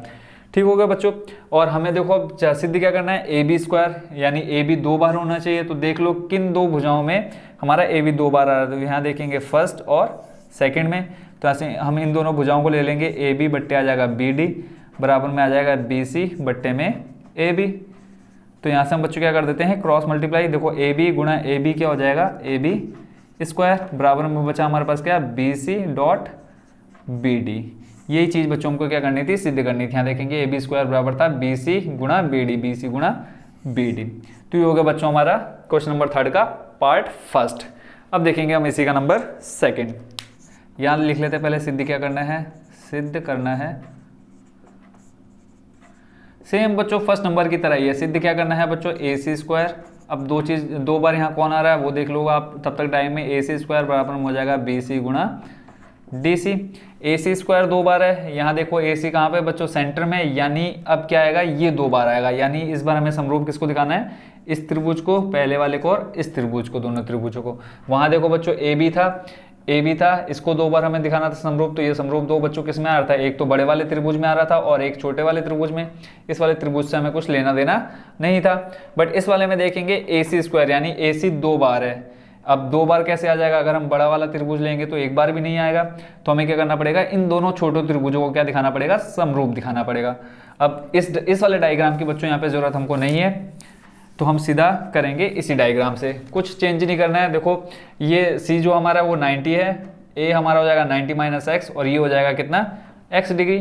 S1: ठीक हो गया बच्चों। और हमें देखो अब सिद्ध क्या करना है, ए बी स्क्वायर यानी ए बी 2 बार होना चाहिए। तो देख लो किन दो भुजाओं में हमारा ए बी 2 बार आ रहा है, तो यहाँ देखेंगे फर्स्ट और सेकेंड में। तो ऐसे हम इन दोनों भुजाओं को ले लेंगे, ए बी बट्टे आ जाएगा बी डी बराबर में आ जाएगा बी सी बट्टे में ए बी। तो यहाँ से हम बच्चों क्या कर देते हैं, क्रॉस मल्टीप्लाई, देखो ए बी गुणा ए बी क्या हो जाएगा ए बी स्क्वायर बराबर में बचा हमारे पास क्या B C dot B D. यही चीज़ बच्चों को क्या करनी थी, सिद्ध करनी थी। यहाँ देखेंगे ए बी स्क्वायर बराबर था बी सी गुणा बी डी, बी सी गुणा बी डी। तो ये हो गया बच्चों हमारा क्वेश्चन नंबर 3 का पार्ट फर्स्ट। अब देखेंगे हम इसी का नंबर 2। यहाँ लिख लेते हैं पहले, सिद्ध क्या करना है, सिद्ध करना है सेम बच्चों फर्स्ट नंबर की तरह ही है। सिद्ध क्या करना है बच्चों, ए सी स्क्वायर। अब दो बार यहाँ कौन आ रहा है वो देख लो आप तब तक टाइम में, ए सी स्क्वायर बराबर में हो जाएगा बी सी गुणा डी सी। ए सी स्क्वायर 2 बार है, यहाँ देखो ए सी कहाँ पे बच्चों सेंटर में, यानी अब क्या आएगा ये 2 बार आएगा, यानी इस बार हमें समरूप किसको दिखाना है, इस त्रिभुज को पहले वाले को और इस त्रिभुज को, दोनों त्रिभुजों को। वहाँ देखो बच्चों ए बी था, इसको 2 बार हमें दिखाना था समरूप, तो ये समरूप 2 बच्चों किस में आ रहा था, एक तो बड़े वाले त्रिभुज में आ रहा था और एक छोटे वाले त्रिभुज में। इस वाले त्रिभुज से हमें कुछ लेना देना नहीं था, बट इस वाले में देखेंगे ए सी स्क्वायर यानी ए सी 2 बार है। अब 2 बार कैसे आ जाएगा, अगर हम बड़ा वाला त्रिभुज लेंगे तो 1 बार भी नहीं आएगा, तो हमें क्या करना पड़ेगा, इन दोनों छोटे त्रिभुजों को क्या दिखाना पड़ेगा, समरूप दिखाना पड़ेगा। अब इस वाले डायग्राम की बच्चों यहाँ पे जरूरत हमको नहीं है, तो हम सीधा करेंगे इसी डायग्राम से, कुछ चेंज नहीं करना है। देखो ये सी जो हमारा वो 90 है, ए हमारा हो जाएगा 90 माइनस एक्स, और ये हो जाएगा कितना x डिग्री।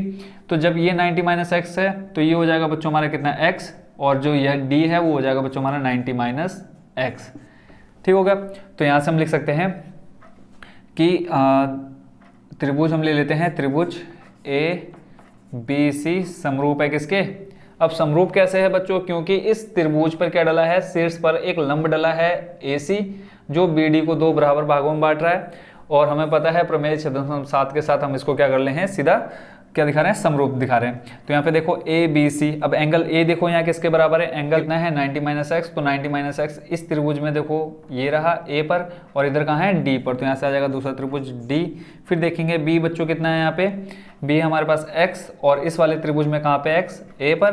S1: तो जब ये 90 माइनस एक्स है तो ये हो जाएगा बच्चों हमारा कितना x, और जो यह d है वो हो जाएगा बच्चों हमारा 90 माइनस एक्स। ठीक होगा। तो यहाँ से हम लिख सकते हैं कि त्रिभुज हम ले लेते हैं, त्रिभुज ए बी सी समरूप है किसके। अब समरूप कैसे है बच्चों, क्योंकि इस त्रिभुज पर क्या डला है, शीर्ष पर एक लंब डला है ए सी, जो बी डी को 2 बराबर भागों में बांट रहा है, और हमें पता है प्रमेय छेदनफल 7 के साथ हम इसको क्या कर रहे हैं, सीधा क्या दिखा रहे हैं, समरूप दिखा रहे हैं। तो यहाँ पे देखो ए बी सी, अब एंगल ए देखो यहाँ किसके बराबर है, एंगल कितना है 90 माइनस एक्स, तो 90 माइनस एक्स इस त्रिभुज में देखो ये रहा ए पर, और इधर कहाँ है डी पर, तो यहाँ से आ जाएगा दूसरा त्रिभुज डी। फिर देखेंगे बी बच्चों कितना है, यहाँ पे बी हमारे पास एक्स, और इस वाले त्रिभुज में कहाँ पे एक्स, ए पर,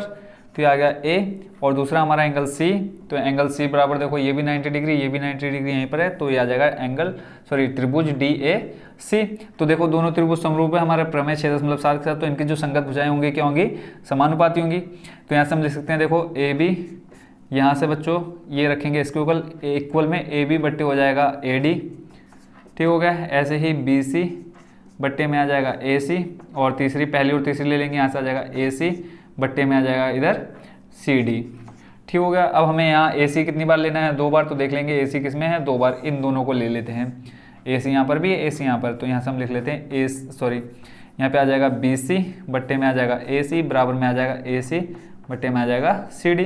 S1: तो ये आ गया ए, और दूसरा हमारा एंगल सी, तो एंगल सी बराबर देखो ये भी 90 डिग्री, ये भी 90 डिग्री यहीं पर है, तो ये आ जाएगा त्रिभुज डी ए सी। तो देखो दोनों त्रिभुज समरूप है हमारे प्रमेय 6.7 के साथ, तो इनकी जो संगत भुजाएं होंगी क्या होंगी, समानुपाती होंगी। तो यहाँ से हम लिख सकते हैं, देखो ए बी, यहाँ से बच्चों ये रखेंगे इसके इक्वल में ए बी बट्टे हो जाएगा ए डी। ठीक हो गया। ऐसे ही बी सी बट्टे में आ जाएगा ए सी, और पहली और तीसरी ले लेंगे, यहाँ से आ जाएगा ए सी बट्टे में आ जाएगा इधर सी डी। ठीक हो गया। अब हमें यहाँ ए सी कितनी बार लेना है, 2 बार, तो देख लेंगे ए सी किस में है, 2 बार, इन दोनों को ले लेते हैं। ए सी यहाँ पर भी है, ए सी यहाँ पर, तो यहाँ से हम लिख लेते हैं यहाँ पे आ जाएगा बी सी बट्टे में आ जाएगा ए सी बराबर में आ जाएगा ए सी बट्टे में आ जाएगा सी डी।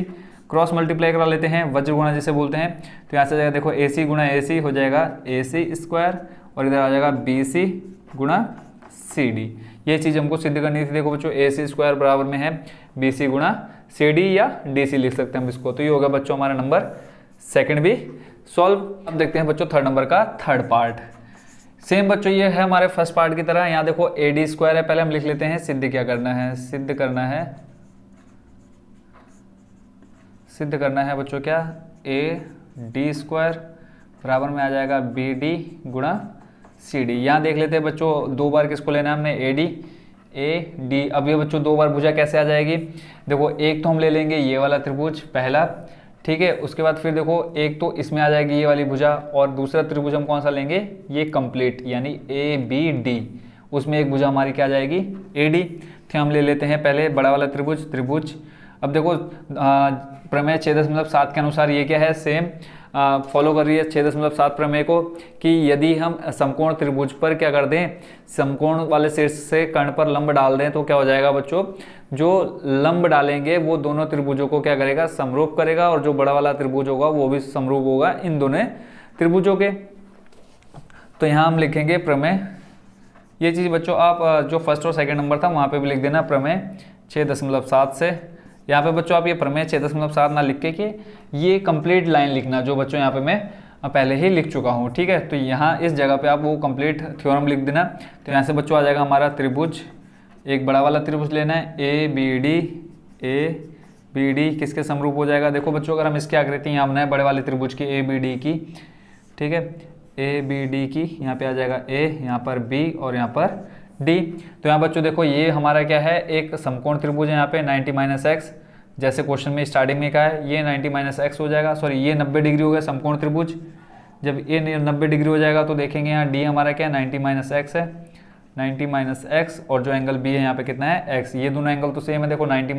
S1: क्रॉस मल्टीप्लाई करा लेते हैं, वज्र गुणा जिसे बोलते हैं। तो यहाँ से आ जाएगा देखो ए सी गुणा ए सी हो जाएगा ए सी स्क्वायर, और इधर आ जाएगा BC गुणा CD। ये चीज़ हमको सिद्ध करनी थी। देखो बच्चों AC स्क्वायर बराबर में है BC गुणा CD या DC लिख सकते हैं हम इसको। तो ये होगा बच्चों हमारा नंबर सेकंड भी सॉल्व। अब देखते हैं बच्चों थर्ड नंबर का थर्ड पार्ट। सेम बच्चों ये है हमारे फर्स्ट पार्ट की तरह। यहाँ देखो AD स्क्वायर है, पहले हम लिख लेते हैं सिद्ध क्या करना है। सिद्ध करना है बच्चों क्या, AD स्क्वायर बराबर में आ जाएगा BD गुणा CD। यहाँ देख लेते हैं बच्चों दो बार किसको लेना है हमने, AD। अब ये बच्चों दो बार भुजा कैसे आ जाएगी, देखो एक तो हम ले लेंगे ये वाला त्रिभुज पहला, ठीक है। उसके बाद फिर देखो एक तो इसमें आ जाएगी ये वाली भुजा, और दूसरा त्रिभुज हम कौन सा लेंगे, ये कंप्लीट यानी ABD, उसमें एक भुजा हमारी क्या आ जाएगी AD। तो हम ले लेते हैं पहले बड़ा वाला त्रिभुज। अब देखो प्रमेय 6.7 के अनुसार ये क्या है, सेम फॉलो कर रही है 6.7 प्रमेय को, कि यदि हम समकोण त्रिभुज पर क्या कर दें, समकोण वाले शीर्ष से कर्ण पर लंब डाल दें तो क्या हो जाएगा बच्चों, जो लंब डालेंगे वो दोनों त्रिभुजों को क्या करेगा, समरूप करेगा, और जो बड़ा वाला त्रिभुज होगा वो भी समरूप होगा इन दोनों त्रिभुजों के। तो यहाँ हम लिखेंगे प्रमेय, ये चीज़ बच्चों आप जो फर्स्ट और सेकंड नंबर था वहाँ पे भी लिख देना प्रमेय 6.7 से। यहाँ पे बच्चों आप ये प्रमेय 6.7 ना लिख के ये कंप्लीट लाइन लिखना, जो बच्चों यहाँ पे मैं पहले ही लिख चुका हूँ, ठीक है। तो यहाँ इस जगह पे आप वो कंप्लीट थ्योरम लिख देना। तो यहाँ से बच्चों आ जाएगा हमारा त्रिभुज, एक बड़ा वाला त्रिभुज लेना है ABD किसके समरूप हो जाएगा। देखो बच्चों अगर हम इसकी आकृति यहाँ बनाए बड़े वाले त्रिभुज की ABD की, ठीक है, ABD की, यहाँ पे आ जाएगा A, यहाँ पर B और यहाँ पर D। तो यहाँ बच्चों देखो ये हमारा क्या है, एक समकोण त्रिभुज है यहाँ पे 90 - x, जैसे क्वेश्चन में स्टार्टिंग में कहा है, ये 90 - x हो जाएगा, सॉरी ये 90 डिग्री हो गया समकोण त्रिभुज। जब ये 90 डिग्री हो जाएगा तो देखेंगे यहाँ D हमारा क्या है 90 - x है, 90 - x, और जो एंगल B है यहाँ पे कितना है x, ये दोनों एंगल तो सेम है, देखो 90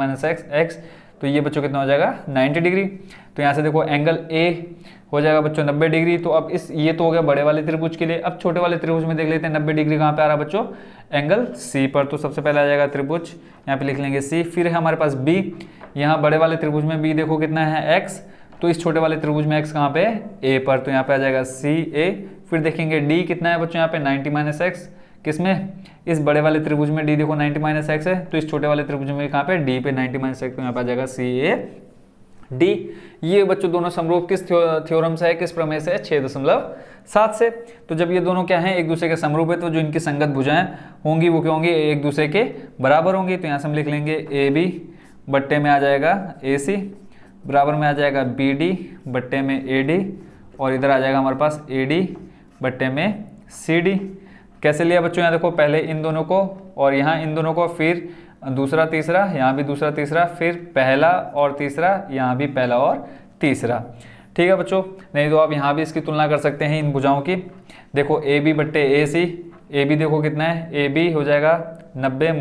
S1: - x, तो ये बच्चों कितना हो जाएगा 90 डिग्री। तो यहाँ से देखो एंगल A हो जाएगा बच्चों 90 डिग्री। तो अब इस ये तो हो गया बड़े वाले त्रिभुज के लिए। अब छोटे वाले त्रिभुज में देख लेते हैं 90 डिग्री कहाँ पे आ रहा है बच्चों, एंगल C पर। तो सबसे पहले आ जाएगा त्रिभुज, यहाँ पे लिख लेंगे C, फिर है हमारे पास B, यहाँ बड़े वाले त्रिभुज में B देखो कितना है x, तो इस छोटे वाले त्रिभुज में x कहाँ पे है A पर, तो यहाँ पे आ जाएगा CA। फिर देखेंगे D कितना है बच्चों यहाँ पे 90 - x, किसमें, इस बड़े वाले त्रिभुज में D देखो 90 - x है, तो इस छोटे वाले त्रिभुज में कहाँ पे D पे 90 - x, तो यहाँ पे आ जाएगा CAD। ये बच्चों दोनों समरूप किस थ्योरम से है, किस प्रमेय से है, 6.7 से। तो जब ये दोनों क्या हैं, एक दूसरे के समरूप है, तो जो इनकी संगत भुजाएं होंगी वो क्या होंगी, एक दूसरे के बराबर होंगी। तो यहाँ से हम लिख लेंगे AB बट्टे में आ जाएगा AC बराबर में आ जाएगा BD बट्टे में AD, और इधर आ जाएगा हमारे पास AD बट्टे में CD। कैसे लिया बच्चों, यहाँ देखो पहले इन दोनों को और यहाँ इन दोनों को, फिर दूसरा तीसरा, यहाँ भी दूसरा तीसरा, फिर पहला और तीसरा, यहाँ भी पहला और तीसरा, ठीक है बच्चों। नहीं तो आप यहाँ भी इसकी तुलना कर सकते हैं इन भुजाओं की। देखो AB बट्टे AC, AB देखो कितना है, AB हो जाएगा 90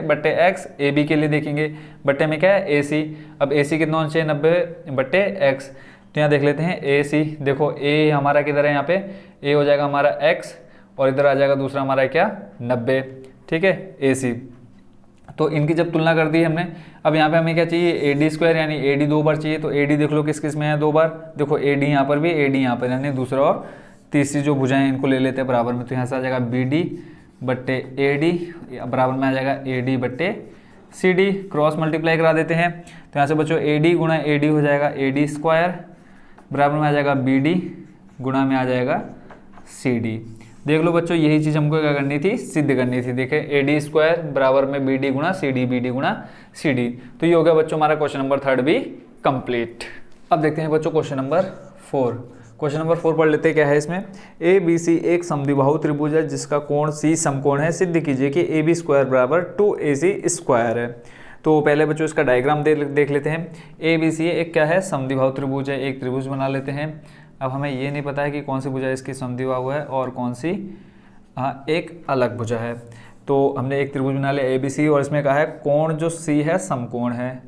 S1: बट्टे x, AB के लिए देखेंगे बट्टे में क्या है AC। अब AC कितना होना चाहिए, 90 बट्टे x। तो यहाँ देख लेते हैं AC, देखो A हमारा किधर है, यहाँ पे A हो जाएगा हमारा x, और इधर आ जाएगा दूसरा हमारा क्या 90, ठीक है AC। तो इनकी जब तुलना कर दी हमने, अब यहाँ पे हमें क्या चाहिए, AD स्क्वायर यानी AD दो बार चाहिए। तो AD देख लो किस किस में है, दो बार, देखो AD यहाँ पर भी, AD यहाँ पर, यानी दूसरा और तीसरी जो भुजाएं इनको ले लेते हैं बराबर में। तो यहाँ से आ जाएगा BD बट्टे AD बराबर में आ जाएगा AD बट्टे CD, क्रॉस मल्टीप्लाई करा देते हैं। तो यहाँ से बच्चों AD गुणा AD हो जाएगा AD स्क्वायर बराबर में आ जाएगा BD गुणा में आ जाएगा CD। देख लो बच्चों यही चीज़ हमको क्या करनी थी, सिद्ध करनी थी। देखें AD स्क्वायर बराबर में BD गुणा CD, BD गुणा CD। तो ये हो गया बच्चों हमारा क्वेश्चन नंबर 3 भी कंप्लीट। अब देखते हैं बच्चों क्वेश्चन नंबर 4। क्वेश्चन नंबर 4 पढ़ लेते हैं, क्या है इसमें, ABC एक समद्विबाहु त्रिभुज है जिसका कोण C समकोण है, सिद्ध कीजिए कि AB स्क्वायर बराबर 2AC स्क्वायर है। तो पहले बच्चों इसका डायग्राम देख लेते हैं। ABC एक क्या है, समद्विबाहु त्रिभुज है, एक त्रिभुज बना लेते हैं। अब हमें ये नहीं पता है कि कौन सी भुजा इसकी समद्विबाहु है और कौन सी एक अलग भुजा है। तो हमने एक त्रिभुज बना लिया ABC, और इसमें कहा है कोण जो C है समकोण है,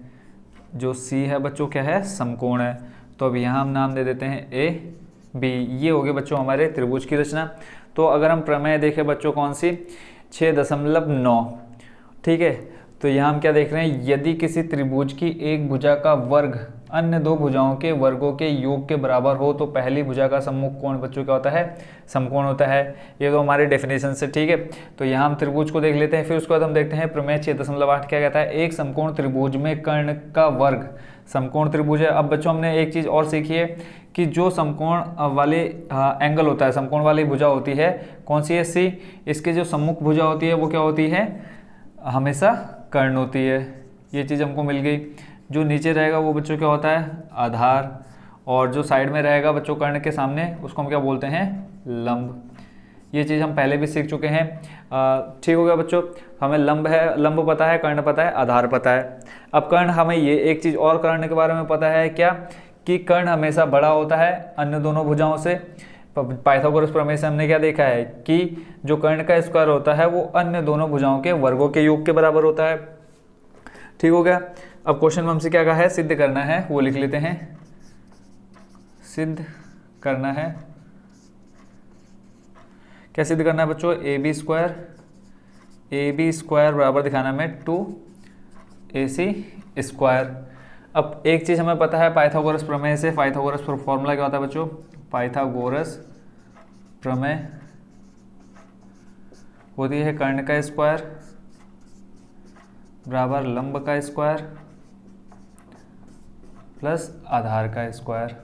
S1: जो C है बच्चों क्या है, समकोण है। तो अब यहाँ हम नाम दे देते हैं AB। ये हो गए बच्चों हमारे त्रिभुज की रचना। तो अगर हम प्रमेय देखें बच्चों कौन सी, 6.9, ठीक है। तो यहाँ हम क्या देख रहे हैं, यदि किसी त्रिभुज की एक भुजा का वर्ग अन्य दो भुजाओं के वर्गों के योग के बराबर हो तो पहली भुजा का सम्मुख कोण बच्चों क्या होता है, समकोण होता है। ये तो हमारे डेफिनेशन से, ठीक है। तो यहाँ हम त्रिभुज को देख लेते हैं, फिर उसके बाद हम देखते हैं प्रमेय 6.8 क्या कहता है। एक समकोण त्रिभुज में कर्ण का वर्ग, समकोण त्रिभुज है। अब बच्चों हमने एक चीज़ और सीखी है कि जो समकोण वाले एंगल होता है, समकोण वाली भुजा होती है कौन सी है, सी, इसके जो सम्मुख भुजा होती है वो क्या होती है, हमेशा कर्ण होती है। ये चीज़ हमको मिल गई। जो नीचे रहेगा वो बच्चों क्या होता है, आधार, और जो साइड में रहेगा बच्चों कर्ण के सामने उसको हम क्या बोलते हैं, लंब। ये चीज़ हम पहले भी सीख चुके हैं। ठीक हो गया बच्चों, हमें लंब है, लंब पता है, कर्ण पता है, आधार पता है। अब कर्ण, हमें ये एक चीज़ और कर्ण के बारे में पता है क्या, कि कर्ण हमेशा बड़ा होता है अन्य दोनों भुजाओं से। पाइथागोरस प्रमेय से हमने क्या देखा है कि जो कर्ण का स्क्वायर होता है वो अन्य दोनों भुजाओं के वर्गों के योग के बराबर होता है। ठीक हो गया। अब क्वेश्चन में हमसे क्या कहा है, सिद्ध करना है, वो लिख लेते हैं। सिद्ध करना है, क्या सिद्ध करना है बच्चों, ए बी स्क्वायर बराबर दिखाना में 2ac स्क्वायर। अब एक चीज़ हमें पता है पाइथागोरस प्रमेय से, पाइथागोरस फॉर्मूला क्या होता है बच्चों, पाइथागोरस प्रमेय होती है कर्ण का स्क्वायर बराबर लंब का स्क्वायर प्लस आधार का स्क्वायर।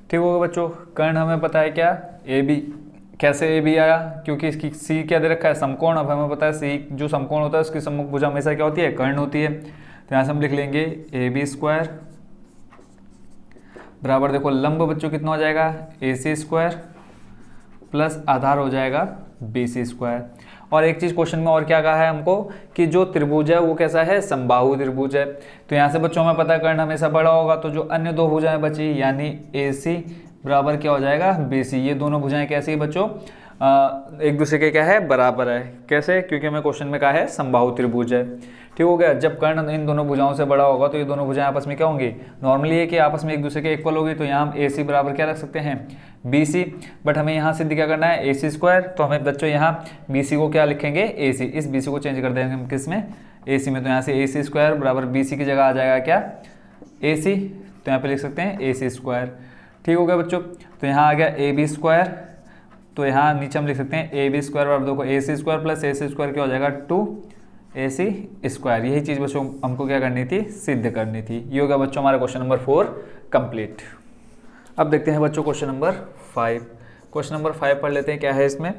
S1: ठीक होगा बच्चों। कर्ण हमें पता है क्या, ए बी। कैसे ए बी आया, क्योंकि इसकी सी क्या दे रखा है, समकोण। अब हमें पता है सी जो समकोण होता है उसकी सम्मुख भुजा हमेशा क्या होती है, कर्ण होती है। तो यहाँ से हम लिख लेंगे ए बी स्क्वायर बराबर, देखो लंब बच्चों कितना हो जाएगा, ए सी स्क्वायर प्लस आधार हो जाएगा बी सी स्क्वायर। और एक चीज़ क्वेश्चन में और क्या कहा है हमको, कि जो त्रिभुज है वो कैसा है, समबाहु त्रिभुज है। तो यहाँ से बच्चों हमें पता है कर्ण हमेशा बड़ा होगा, तो जो अन्य दो भुजाएं बची यानी ए सी बराबर क्या हो जाएगा, बी सी। ये दोनों भुजाएं कैसी है बच्चों, एक दूसरे के क्या है, बराबर है। कैसे, क्योंकि हमें क्वेश्चन में कहा है समबाहु त्रिभुज है। ठीक हो गया। जब कर्ण इन दोनों भुजाओं से बड़ा होगा तो ये दोनों भुजाएं आपस में क्या होंगी, नॉर्मली है कि आपस में एक दूसरे के इक्वल होगी। तो यहाँ हम ए सी बराबर क्या रख सकते हैं, बी सी। बट हमें यहाँ सिद्ध क्या करना है, ए सी स्क्वायर। तो हमें बच्चों यहाँ बी सी को क्या लिखेंगे, ए सी। इस बी सी को चेंज कर देंगे हम किस में, ए सी में। तो यहाँ से ए सी स्क्वायर बराबर बी सी की जगह आ जाएगा क्या, ए सी। तो यहाँ पे लिख सकते हैं ए सी स्क्वायर। ठीक हो गया बच्चों। तो यहाँ आ गया ए बी स्क्वायर। तो यहाँ नीचे हम लिख सकते हैं ए बी स्क्वायर बराबर देखो ए सी स्क्वायर प्लस ए सी स्क्वायर क्या हो जाएगा, 2ac स्क्वायर। यही चीज़ बच्चों हमको क्या करनी थी, सिद्ध करनी थी। ये होगा बच्चों हमारा क्वेश्चन नंबर 4 कंप्लीट। अब देखते हैं बच्चों क्वेश्चन नंबर 5। क्वेश्चन नंबर 5 पढ़ लेते हैं, क्या है इसमें।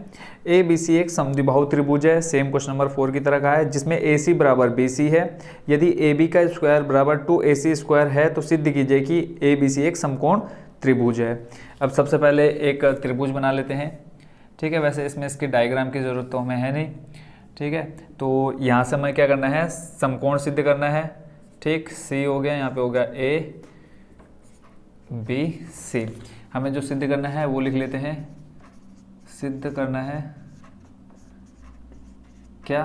S1: ए बी सी एक समद्विबाहु त्रिभुज है, सेम क्वेश्चन नंबर 4 की तरह का है, जिसमें ए सी बराबर बी सी है। यदि ए बी का स्क्वायर बराबर 2ac स्क्वायर है तो सिद्ध कीजिए कि ए बी सी एक समकोण त्रिभुज है। अब सबसे पहले एक त्रिभुज बना लेते हैं। ठीक है, वैसे इसमें इसकी डायग्राम की ज़रूरत तो हमें है नहीं। ठीक है, तो यहाँ से हमें क्या करना है, समकोण सिद्ध करना है। ठीक, सी हो गया, यहाँ पे हो गया ए बी सी। हमें जो सिद्ध करना है वो लिख लेते हैं। सिद्ध करना है क्या,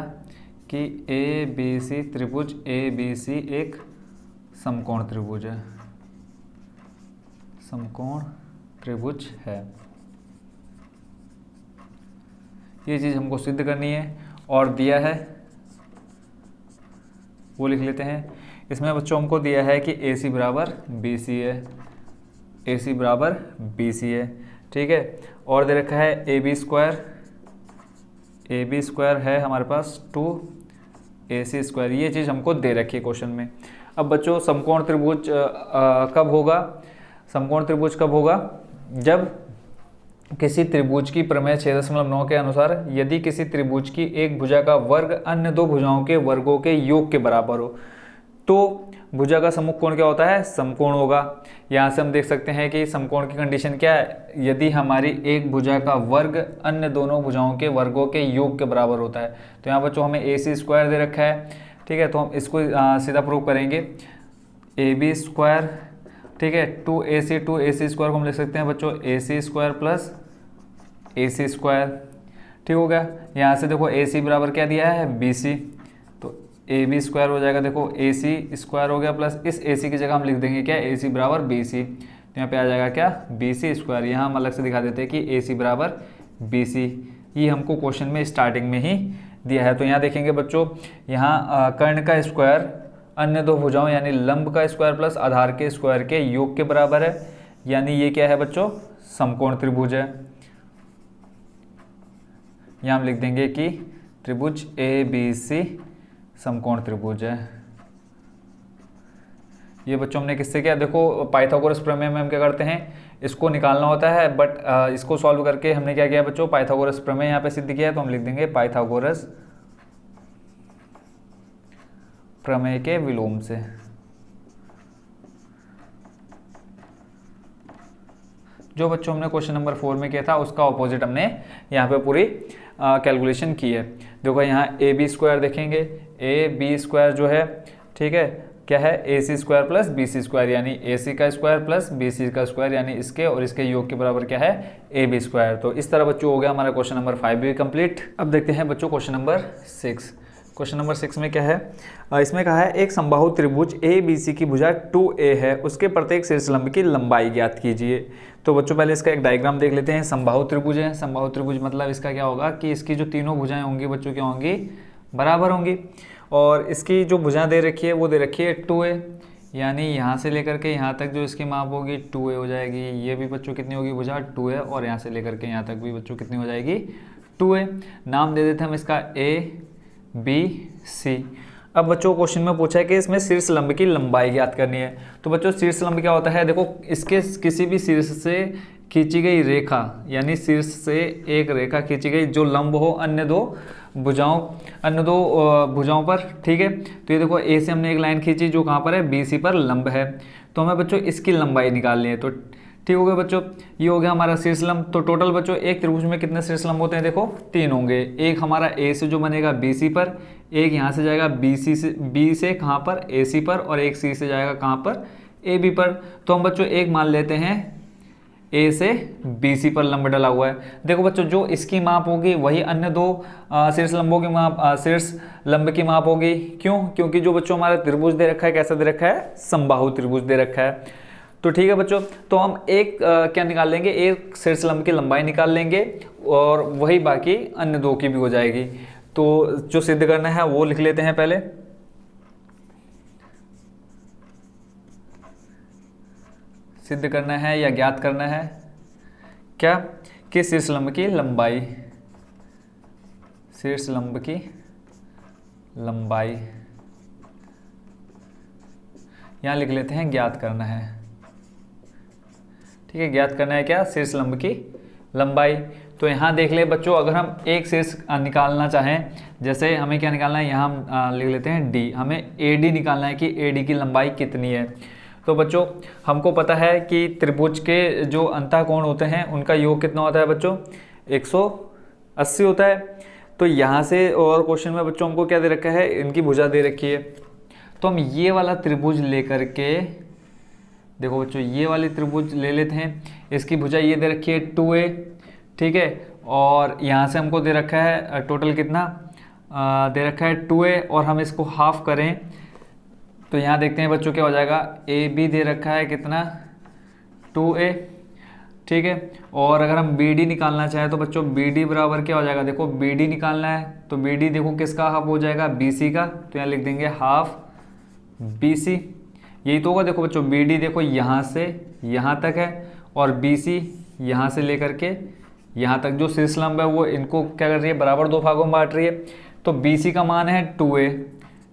S1: कि ए बी सी त्रिभुज ए बी सी एक समकोण त्रिभुज है, समकोण त्रिभुज है। ये चीज़ हमको सिद्ध करनी है और दिया है वो लिख लेते हैं। इसमें बच्चों हमको दिया है कि ए सी बराबर बी सी है, ए सी बराबर बी सी है। ठीक है, और दे रखा है ए बी स्क्वायर है हमारे पास 2ac स्क्वायर। ये चीज़ हमको दे रखी है क्वेश्चन में। अब बच्चों समकोण त्रिभुज कब होगा, समकोण त्रिभुज कब होगा, जब किसी त्रिभुज की प्रमेय 6.9 के अनुसार यदि किसी त्रिभुज की एक भुजा का वर्ग अन्य दो भुजाओं के वर्गों के योग के बराबर हो तो भुजा का सम्मुख कोण क्या होता है, समकोण होगा। यहाँ से हम देख सकते हैं कि समकोण की कंडीशन क्या है, यदि हमारी एक भुजा का वर्ग अन्य दोनों भुजाओं के वर्गों के योग के बराबर होता है। तो यहाँ बच्चों हमें ए सी स्क्वायर दे रखा है। ठीक है, तो हम इसको सीधा प्रूव करेंगे। ए बी स्क्वायर, ठीक है, 2ac स्क्वायर को हम लिख सकते हैं बच्चों ए सी स्क्वायर प्लस ए सी स्क्वायर। ठीक हो गया। यहाँ से देखो ए सी बराबर क्या दिया है, बी सी। तो ए बी स्क्वायर हो जाएगा, देखो ए सी स्क्वायर हो गया प्लस इस ए सी की जगह हम लिख देंगे क्या, ए सी बराबर बी सी। तो यहाँ पे आ जाएगा क्या, बी सी स्क्वायर। यहाँ हम अलग से दिखा देते हैं कि ए सी बराबर बी सी। ये हमको क्वेश्चन में स्टार्टिंग में ही दिया है। तो यहाँ देखेंगे बच्चों, यहाँ कर्ण का स्क्वायर अन्य दो भुजाओं यानी लंब का स्क्वायर प्लस आधार के स्क्वायर के योग के बराबर है, यानी ये क्या है बच्चों, समकोण त्रिभुज है। यहाँ हम लिख देंगे कि त्रिभुज ABC समकोण त्रिभुज है। ये बच्चों हमने किससे किया, देखो पाइथागोरस प्रमेय में हम क्या करते हैं, इसको निकालना होता है, बट इसको सॉल्व करके हमने क्या किया बच्चों, पाइथागोरस प्रमेय यहाँ पे सिद्ध किया है, तो हम लिख देंगे पाइथागोरस प्रमेय के विलोम से। जो बच्चों हमने क्वेश्चन नंबर 4 में किया था उसका ऑपोजिट हमने यहाँ पे पूरी कैलकुलेशन की है। देखो यहाँ AB² देखेंगे, AB² जो है, ठीक है, क्या है, AC² प्लस BC² यानी AC का स्क्वायर प्लस BC का स्क्वायर यानी इसके और इसके योग के बराबर क्या है, AB²। तो इस तरह बच्चों हो गया हमारा क्वेश्चन नंबर 5 भी कंप्लीट। अब देखते हैं बच्चों क्वेश्चन नंबर 6। क्वेश्चन नंबर 6 में क्या है, इसमें कहा है एक समबाहु त्रिभुज ABC की भुजा 2A है, उसके प्रत्येक शीर्षलंब की लंबाई ज्ञात कीजिए। तो बच्चों पहले इसका एक डायग्राम देख लेते हैं। समबाहु त्रिभुज है, समबाहु त्रिभुज मतलब इसका क्या होगा कि इसकी जो तीनों भुजाएं होंगी बच्चों क्या होंगी, बराबर होंगी, और इसकी जो भुजा दे रखी है वो दे रखी है 2A, यानी यहाँ से लेकर के यहाँ तक जो इसकी माप होगी 2A हो जाएगी। ये भी बच्चों कितनी होगी भुजा, 2A, और यहाँ से लेकर के यहाँ तक भी बच्चों कितनी हो जाएगी, 2A। नाम दे देते हैं हम इसका ABC। अब बच्चों क्वेश्चन में पूछा है कि इसमें शीर्ष लंब की लंबाई ज्ञात करनी है। तो बच्चों शीर्ष लंब क्या होता है, देखो इसके किसी भी शीर्ष से खींची गई रेखा, यानी शीर्ष से एक रेखा खींची गई जो लंब हो अन्य दो भुजाओं पर, ठीक है। तो ये देखो ए से हमने एक लाइन खींची जो कहाँ पर है, BC पर लंब है, तो हमें बच्चों इसकी लंबाई निकालनी है। तो ठीक हो गया बच्चों, ये हो गया हमारा शीर्ष लंब। तो टोटल बच्चों एक त्रिभुज में कितने शीर्ष लंब होते हैं, देखो 3 होंगे। एक हमारा A से जो बनेगा BC पर, एक यहाँ से जाएगा B से कहाँ पर, AC पर, और एक C से जाएगा कहाँ पर, AB पर। तो हम बच्चों एक मान लेते हैं A से BC पर लंब डला हुआ है। देखो बच्चों जो इसकी माप होगी वही अन्य दो शीर्ष लंबों की माप, शीर्ष लंब की माप होगी। क्यों, क्योंकि जो बच्चों हमारा त्रिभुज दे रखा है कैसा दे रखा है, समबाहु त्रिभुज दे रखा है। तो ठीक है बच्चों, तो हम एक क्या निकाल लेंगे, एक शीर्ष लंब की लंबाई निकाल लेंगे और वही बाकी अन्य दो की भी हो जाएगी। तो जो सिद्ध करना है वो लिख लेते हैं पहले। सिद्ध करना है या ज्ञात करना है क्या, कि शीर्ष लंब की लंबाई, शीर्ष लंब की लंबाई यहां लिख लेते हैं, ज्ञात करना है। ठीक है, ज्ञात करना है क्या, शीर्ष लंब की लंबाई। तो यहाँ देख ले बच्चों, अगर हम एक शीर्ष निकालना चाहें, जैसे हमें क्या निकालना है, यहाँ हम लिख लेते हैं D, हमें AD निकालना है कि AD की लंबाई कितनी है। तो बच्चों हमको पता है कि त्रिभुज के जो अंतःकोण होते हैं उनका योग कितना होता है बच्चों, 180 होता है। तो यहाँ से और क्वेश्चन में बच्चों हमको क्या दे रखा है, इनकी भुजा दे रखी है। तो हम ये वाला त्रिभुज लेकर के, देखो बच्चों ये वाली त्रिभुज ले लेते हैं, इसकी भुजा ये दे रखी है 2A, ठीक है, और यहाँ से हमको दे रखा है टोटल कितना दे रखा है 2A, और हम इसको हाफ करें तो यहाँ देखते हैं बच्चों क्या हो जाएगा, AB दे रखा है कितना 2A, ठीक है। और अगर हम BD निकालना चाहें तो बच्चों BD बराबर क्या हो जाएगा, देखो BD निकालना है तो BD देखो किसका हाफ हो जाएगा, BC का, तो यहाँ लिख देंगे हाफ BC। यही तो होगा, देखो बच्चों BD देखो यहाँ से यहाँ तक है और BC यहाँ से लेकर के यहाँ तक जो शीर्ष लंब है वो इनको क्या कर रही है, बराबर दो भागों में बांट रही है। तो BC का मान है 2A,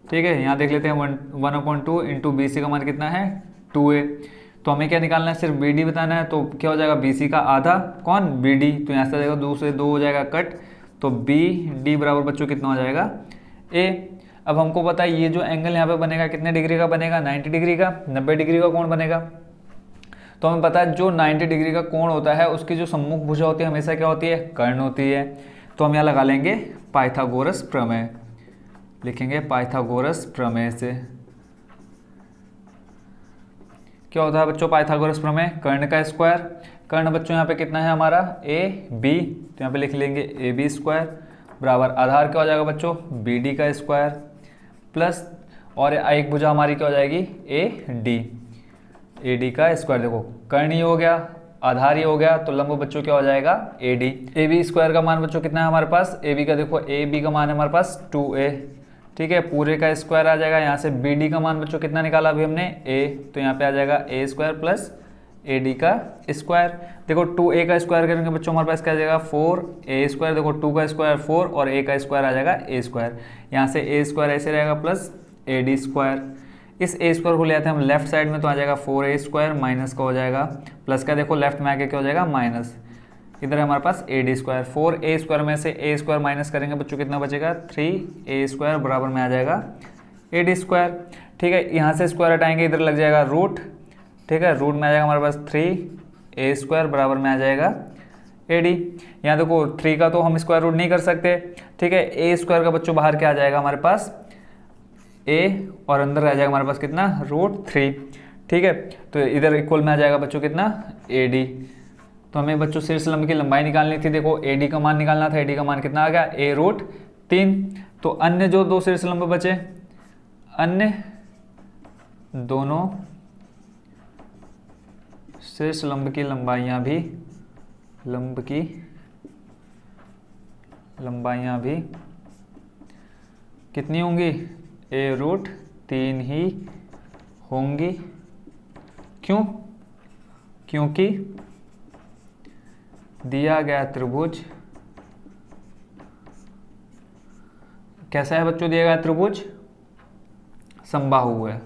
S1: ठीक है, यहाँ देख लेते हैं 1/2 इंटू BC का मान कितना है 2A। तो हमें क्या निकालना है, सिर्फ BD बताना है। तो क्या हो जाएगा, BC का आधा कौन, BD, तो यहाँ से जाएगा 2 से 2 हो जाएगा कट, तो BD बराबर बच्चों कितना हो जाएगा A। अब हमको पता है ये जो एंगल यहाँ पे बनेगा कितने डिग्री का बनेगा, 90 डिग्री का, 90 डिग्री का कोण बनेगा। तो हमें पता है जो 90 डिग्री का कोण होता है उसकी जो सम्मुख भुजा होती है हमेशा क्या होती है, कर्ण होती है। तो हम यहाँ लगा लेंगे पाइथागोरस प्रमेय, लिखेंगे पाइथागोरस प्रमेय से। क्या होता है बच्चों पाइथागोरस प्रमेय, कर्ण का स्क्वायर, कर्ण बच्चों यहाँ पे कितना है हमारा AB, तो यहाँ पे लिख लेंगे AB² बराबर आधार क्या हो जाएगा बच्चों BD का स्क्वायर प्लस, और एक भुजा हमारी क्या हो जाएगी AD का स्क्वायर। देखो कर्ण ही हो गया, आधार ही हो गया, तो लंब बच्चों क्या हो जाएगा AD। AB² का मान बच्चों कितना है हमारे पास, AB का देखो AB का मान है हमारे पास 2A, ठीक है, पूरे का स्क्वायर आ जाएगा। यहाँ से बी डी का मान बच्चों कितना निकाला अभी हमने, ए, तो यहाँ पे आ जाएगा ए स्क्वायर प्लस ए डी का स्क्वायर। देखो 2a का स्क्वायर करेंगे बच्चों हमारे पास क्या आ जाएगा 4a स्क्वायर, देखो 2 का स्क्वायर 4 और a का स्क्वायर आ जाएगा a स्क्वायर। यहाँ से a स्क्वायर ऐसे रहेगा प्लस ए डी स्क्वायर। इस a स्क्वायर को ले आते हैं हम लेफ्ट साइड में, तो आ जाएगा 4a स्क्वायर माइनस का हो जाएगा प्लस का, देखो लेफ्ट में आके क्या हो जाएगा माइनस, इधर हमारे पास A D square. 4a square में से a स्क्वायर माइनस करेंगे बच्चों कितना बचेगा 3a स्क्वायर बराबर में आ जाएगा ए डी स्क्वायर। ठीक है, यहाँ से स्क्वायर हटाएंगे इधर लग जाएगा रूट, ठीक है, रूट में आ जाएगा हमारे पास 3a स्क्वायर बराबर में आ जाएगा ए डी। यहाँ देखो 3 का तो हम स्क्वायर रूट नहीं कर सकते, ठीक है, ए स्क्वायर का बच्चों बाहर क्या आ जाएगा हमारे पास a और अंदर आ जाएगा हमारे पास कितना √3, ठीक है, तो इधर इक्वल में आ जाएगा बच्चों कितना ए डी। तो हमें बच्चों शीर्ष लंब की लंबाई निकालनी थी, देखो ए डी का मान निकालना था, ए डी का मान कितना आ गया a√3। तो अन्य जो दो शीर्ष लंब बचे, अन्य दोनों शीर्ष लंब की लंबाइयाँ भी कितनी होंगी a√3 ही होंगी। क्यों? क्योंकि दिया गया त्रिभुज कैसा है बच्चों, दिया गया त्रिभुज समबाहु है,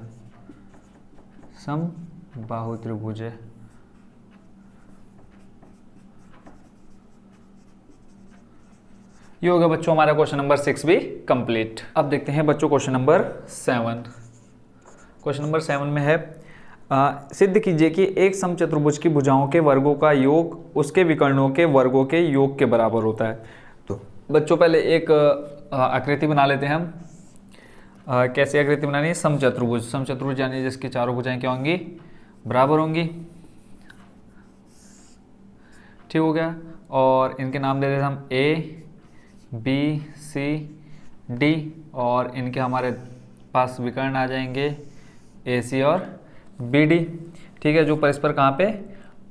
S1: समबाहु त्रिभुज है। ये हो गया बच्चों हमारा क्वेश्चन नंबर 6 भी कंप्लीट। अब देखते हैं बच्चों क्वेश्चन नंबर 7। क्वेश्चन नंबर 7 में है सिद्ध कीजिए कि एक समचतुर्भुज की भुजाओं के वर्गों का योग उसके विकर्णों के वर्गों के योग के बराबर होता है। तो बच्चों पहले एक आकृति बना लेते हैं हम। कैसी आकृति बनानी है, समचतुर्भुज। समचतुर्भुज यानी जिसकी चारों भुजाएं क्या होंगी, बराबर होंगी, ठीक हो गया। और इनके नाम दे देते हम ए बी सी डी, और इनके हमारे पास विकर्ण आ जाएंगे ए सी और बी डी, ठीक है, जो परस्पर कहाँ पे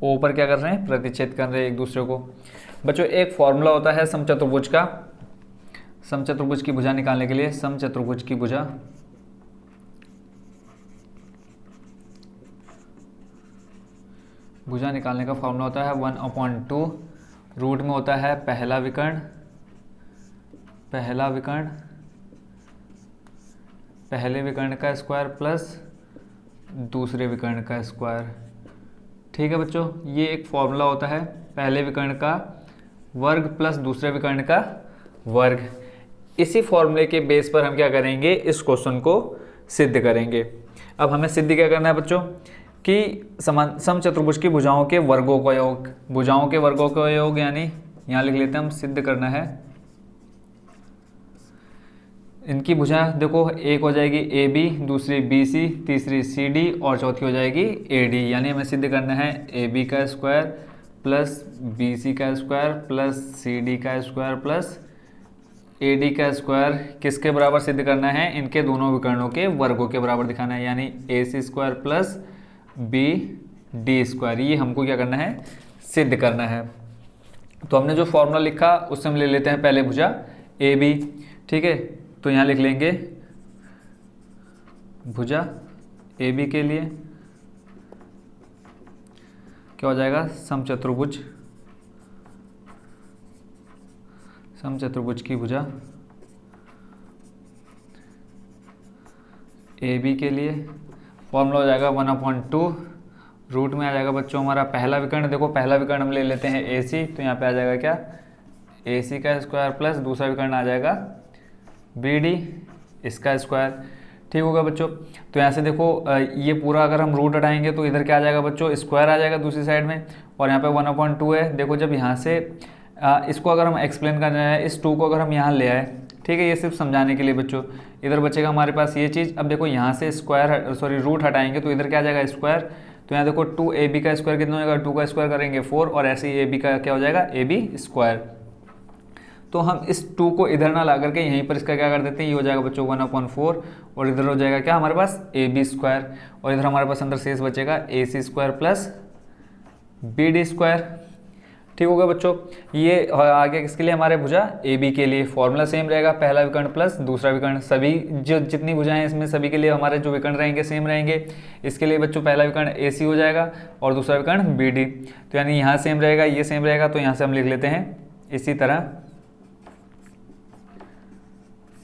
S1: ओ पर क्या कर रहे हैं, प्रतिच्छेद कर रहे हैं एक दूसरे को। बच्चों एक फॉर्मूला होता है समचतुर्भुज का, समचतुर्भुज की भुजा निकालने के लिए। समचतुर्भुज की भुजा निकालने का फॉर्मूला होता है 1/2, रूट में होता है पहला विकर्ण, पहले विकर्ण का स्क्वायर प्लस दूसरे विकर्ण का स्क्वायर, ठीक है बच्चों। ये एक फॉर्मूला होता है, पहले विकर्ण का वर्ग प्लस दूसरे विकर्ण का वर्ग। इसी फॉर्मूले के बेस पर हम क्या करेंगे, इस क्वेश्चन को सिद्ध करेंगे। अब हमें सिद्ध क्या करना है बच्चों कि समचतुर्भुज की भुजाओं के वर्गों का योग, भुजाओं के वर्गों का योग यानी यहाँ लिख लेते हैं हम, सिद्ध करना है। इनकी भुजा देखो, एक हो जाएगी ए बी, दूसरी बी सी, तीसरी सी डी और चौथी हो जाएगी ए डी। यानी हमें सिद्ध करना है ए बी का स्क्वायर प्लस बी सी का स्क्वायर प्लस सी डी का स्क्वायर प्लस ए डी का स्क्वायर किसके बराबर सिद्ध करना है, इनके दोनों विकर्णों के वर्गों के बराबर दिखाना है, यानी A C square plus B D square. ये हमको क्या करना है, सिद्ध करना है। तो हमने जो फॉर्मूला लिखा उससे हम ले लेते हैं पहले भुजा ए बी, ठीक है। तो यहाँ लिख लेंगे भुजा ए बी के लिए क्या हो जाएगा, समचतुर्भुज की भुजा ए बी के लिए फॉर्मूला हो जाएगा 1/2, रूट में आ जाएगा बच्चों हमारा पहला विकर्ण। देखो पहला विकर्ण हम ले लेते हैं ए सी, तो यहाँ पे आ जाएगा क्या, ए सी का स्क्वायर प्लस दूसरा विकर्ण आ जाएगा बी डी, इसका स्क्वायर, ठीक होगा बच्चों। तो यहाँ से देखो ये पूरा अगर हम रूट हटाएंगे तो इधर क्या आ जाएगा बच्चों, स्क्वायर आ जाएगा दूसरी साइड में, और यहाँ पे 1/2 है। देखो जब यहाँ से इसको अगर हम एक्सप्लेन करना है, इस 2 को अगर हम यहाँ ले आए, ठीक है, ये सिर्फ समझाने के लिए बच्चों। इधर बचेगा हमारे पास ये चीज़। अब देखो यहाँ से रूट हटाएंगे तो इधर क्या आ जाएगा स्क्वायर। तो यहाँ देखो 2ab का स्क्वायर कितना हो जाएगा, 2 का स्क्वायर करेंगे 4, और ऐसे ही ab का क्या हो जाएगा, ab स्क्वायर। तो हम इस 2 को इधर ना ला करके यहीं पर इसका क्या कर देते हैं, ये हो जाएगा बच्चों 1/4, और इधर हो जाएगा क्या हमारे पास ab स्क्वायर, और इधर हमारे पास अंदर शेष बचेगा ac square plus bd square, ठीक होगा बच्चों। ये आगे किसके लिए, हमारे भुजा ए बी के लिए फॉर्मूला सेम रहेगा, पहला विकर्ण प्लस दूसरा विकर्ण, सभी जो जितनी भुजाएं हैं इसमें सभी के लिए हमारे जो विकर्ण रहेंगे सेम रहेंगे। इसके लिए बच्चों पहला विकर्ण ए सी हो जाएगा और दूसरा विकर्ण बी डी, तो यानी यहाँ सेम रहेगा, ये सेम रहेगा, तो यहाँ से हम लिख लेते हैं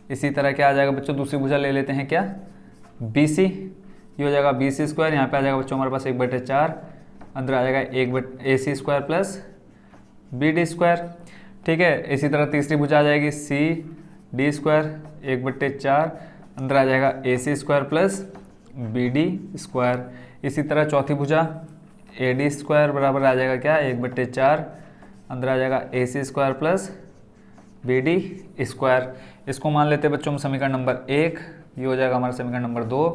S1: इसी तरह क्या आ जाएगा बच्चों, दूसरी भुजा ले लेते हैं क्या, बी सी, ये हो जाएगा बी सी स्क्वायर, यहाँ पे आ जाएगा बच्चों हमारे पास 1/4, अंदर आ जाएगा A C square plus B D square. ठीक है, इसी तरह तीसरी भुजा आ जाएगी सी डी स्क्वायर 1/4, अंदर आ जाएगा A C square plus B D square. इसी तरह चौथी भुजा ए डी स्क्वायर बराबर आ जाएगा क्या, 1/4, अंदर आ जाएगा A C square plus B D square. इसको मान लेते हैं बच्चों हम समीकरण नंबर 1, ये हो जाएगा हमारा समीकरण नंबर 2,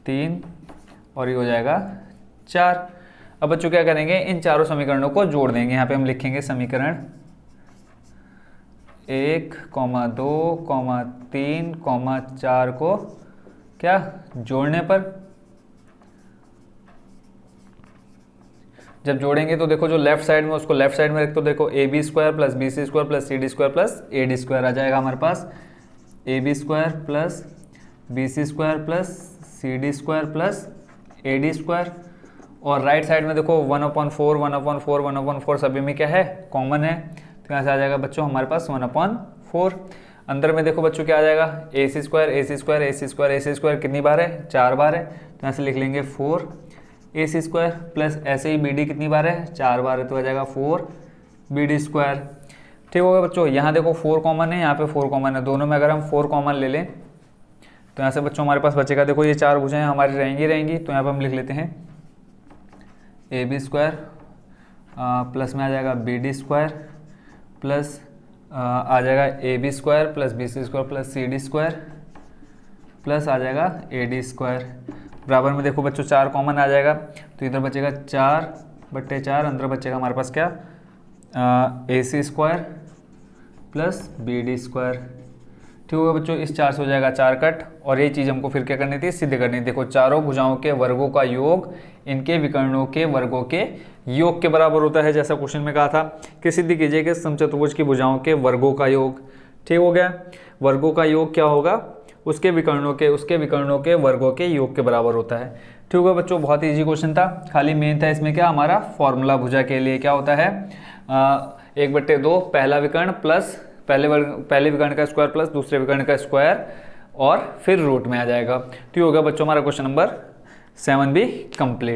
S1: 3 और ये हो जाएगा 4। अब बच्चों क्या करेंगे, इन चारों समीकरणों को जोड़ देंगे। यहाँ पे हम लिखेंगे समीकरण 1, 2, 3, 4 को क्या जोड़ने पर, जब जोड़ेंगे तो देखो जो लेफ्ट साइड में उसको लेफ्ट साइड में रख, तो देखो A B square plus B C square plus C D square plus A D square आ जाएगा हमारे पास, A B square plus B C square plus C D square plus A D square. और right side में देखो 1/4 1/4 1/4 सभी में क्या है, कॉमन है, तो यहाँ से आ जाएगा बच्चों हमारे पास 1/4। अंदर में देखो बच्चों क्या आ जाएगा, A C square A C square A C square A C square कितनी बार है, 4 बार है, तो यहाँ से लिख लेंगे 4 ए सी स्क्वायर प्लस ऐसे ही बी डी कितनी बार है, 4 बार है, तो आ जाएगा 4 बी डी स्क्वायर। ठीक होगा बच्चों, यहाँ देखो 4 कॉमन है, यहाँ पे 4 कॉमन है, दोनों में अगर हम 4 कॉमन ले लें तो यहाँ से बच्चों हमारे पास बचेगा, देखो ये 4 भुजाएं हमारी रहेंगी, तो यहाँ पर हम लिख लेते हैं ए बी स्क्वायर प्लस में आ जाएगा बी डी स्क्वायर प्लस आ जाएगा A B square plus B C square plus C D square plus आ जाएगा ए डी स्क्वायर। बराबर में देखो बच्चों 4 कॉमन आ जाएगा, तो इधर बचेगा 4/4, अंदर बचेगा हमारे पास क्या, A C square plus B D square. ठीक होगा बच्चों, इस 4 से हो जाएगा 4 कट, और ये चीज़ हमको फिर क्या करनी थी, सिद्ध करनी थी। देखो चारों भुजाओं के वर्गों का योग इनके विकर्णों के वर्गों के योग के बराबर होता है, जैसा क्वेश्चन में कहा था कि सिद्ध कीजिए कि समचतुर्भुज की भुजाओं के वर्गों का योग। ठीक हो गया, वर्गों का योग क्या होगा, उसके विकर्णों के वर्गों के योग के बराबर होता है। ठीक होगा बच्चों, बहुत ईजी क्वेश्चन था, खाली मेन था इसमें क्या, हमारा फॉर्मूला भुजा के लिए क्या होता है, 1/2 पहला विकर्ण प्लस पहले विकर्ण का स्क्वायर प्लस दूसरे विकर्ण का स्क्वायर और फिर रूट में आ जाएगा। तो ये होगा बच्चों हमारा क्वेश्चन नंबर 7 भी कंप्लीट।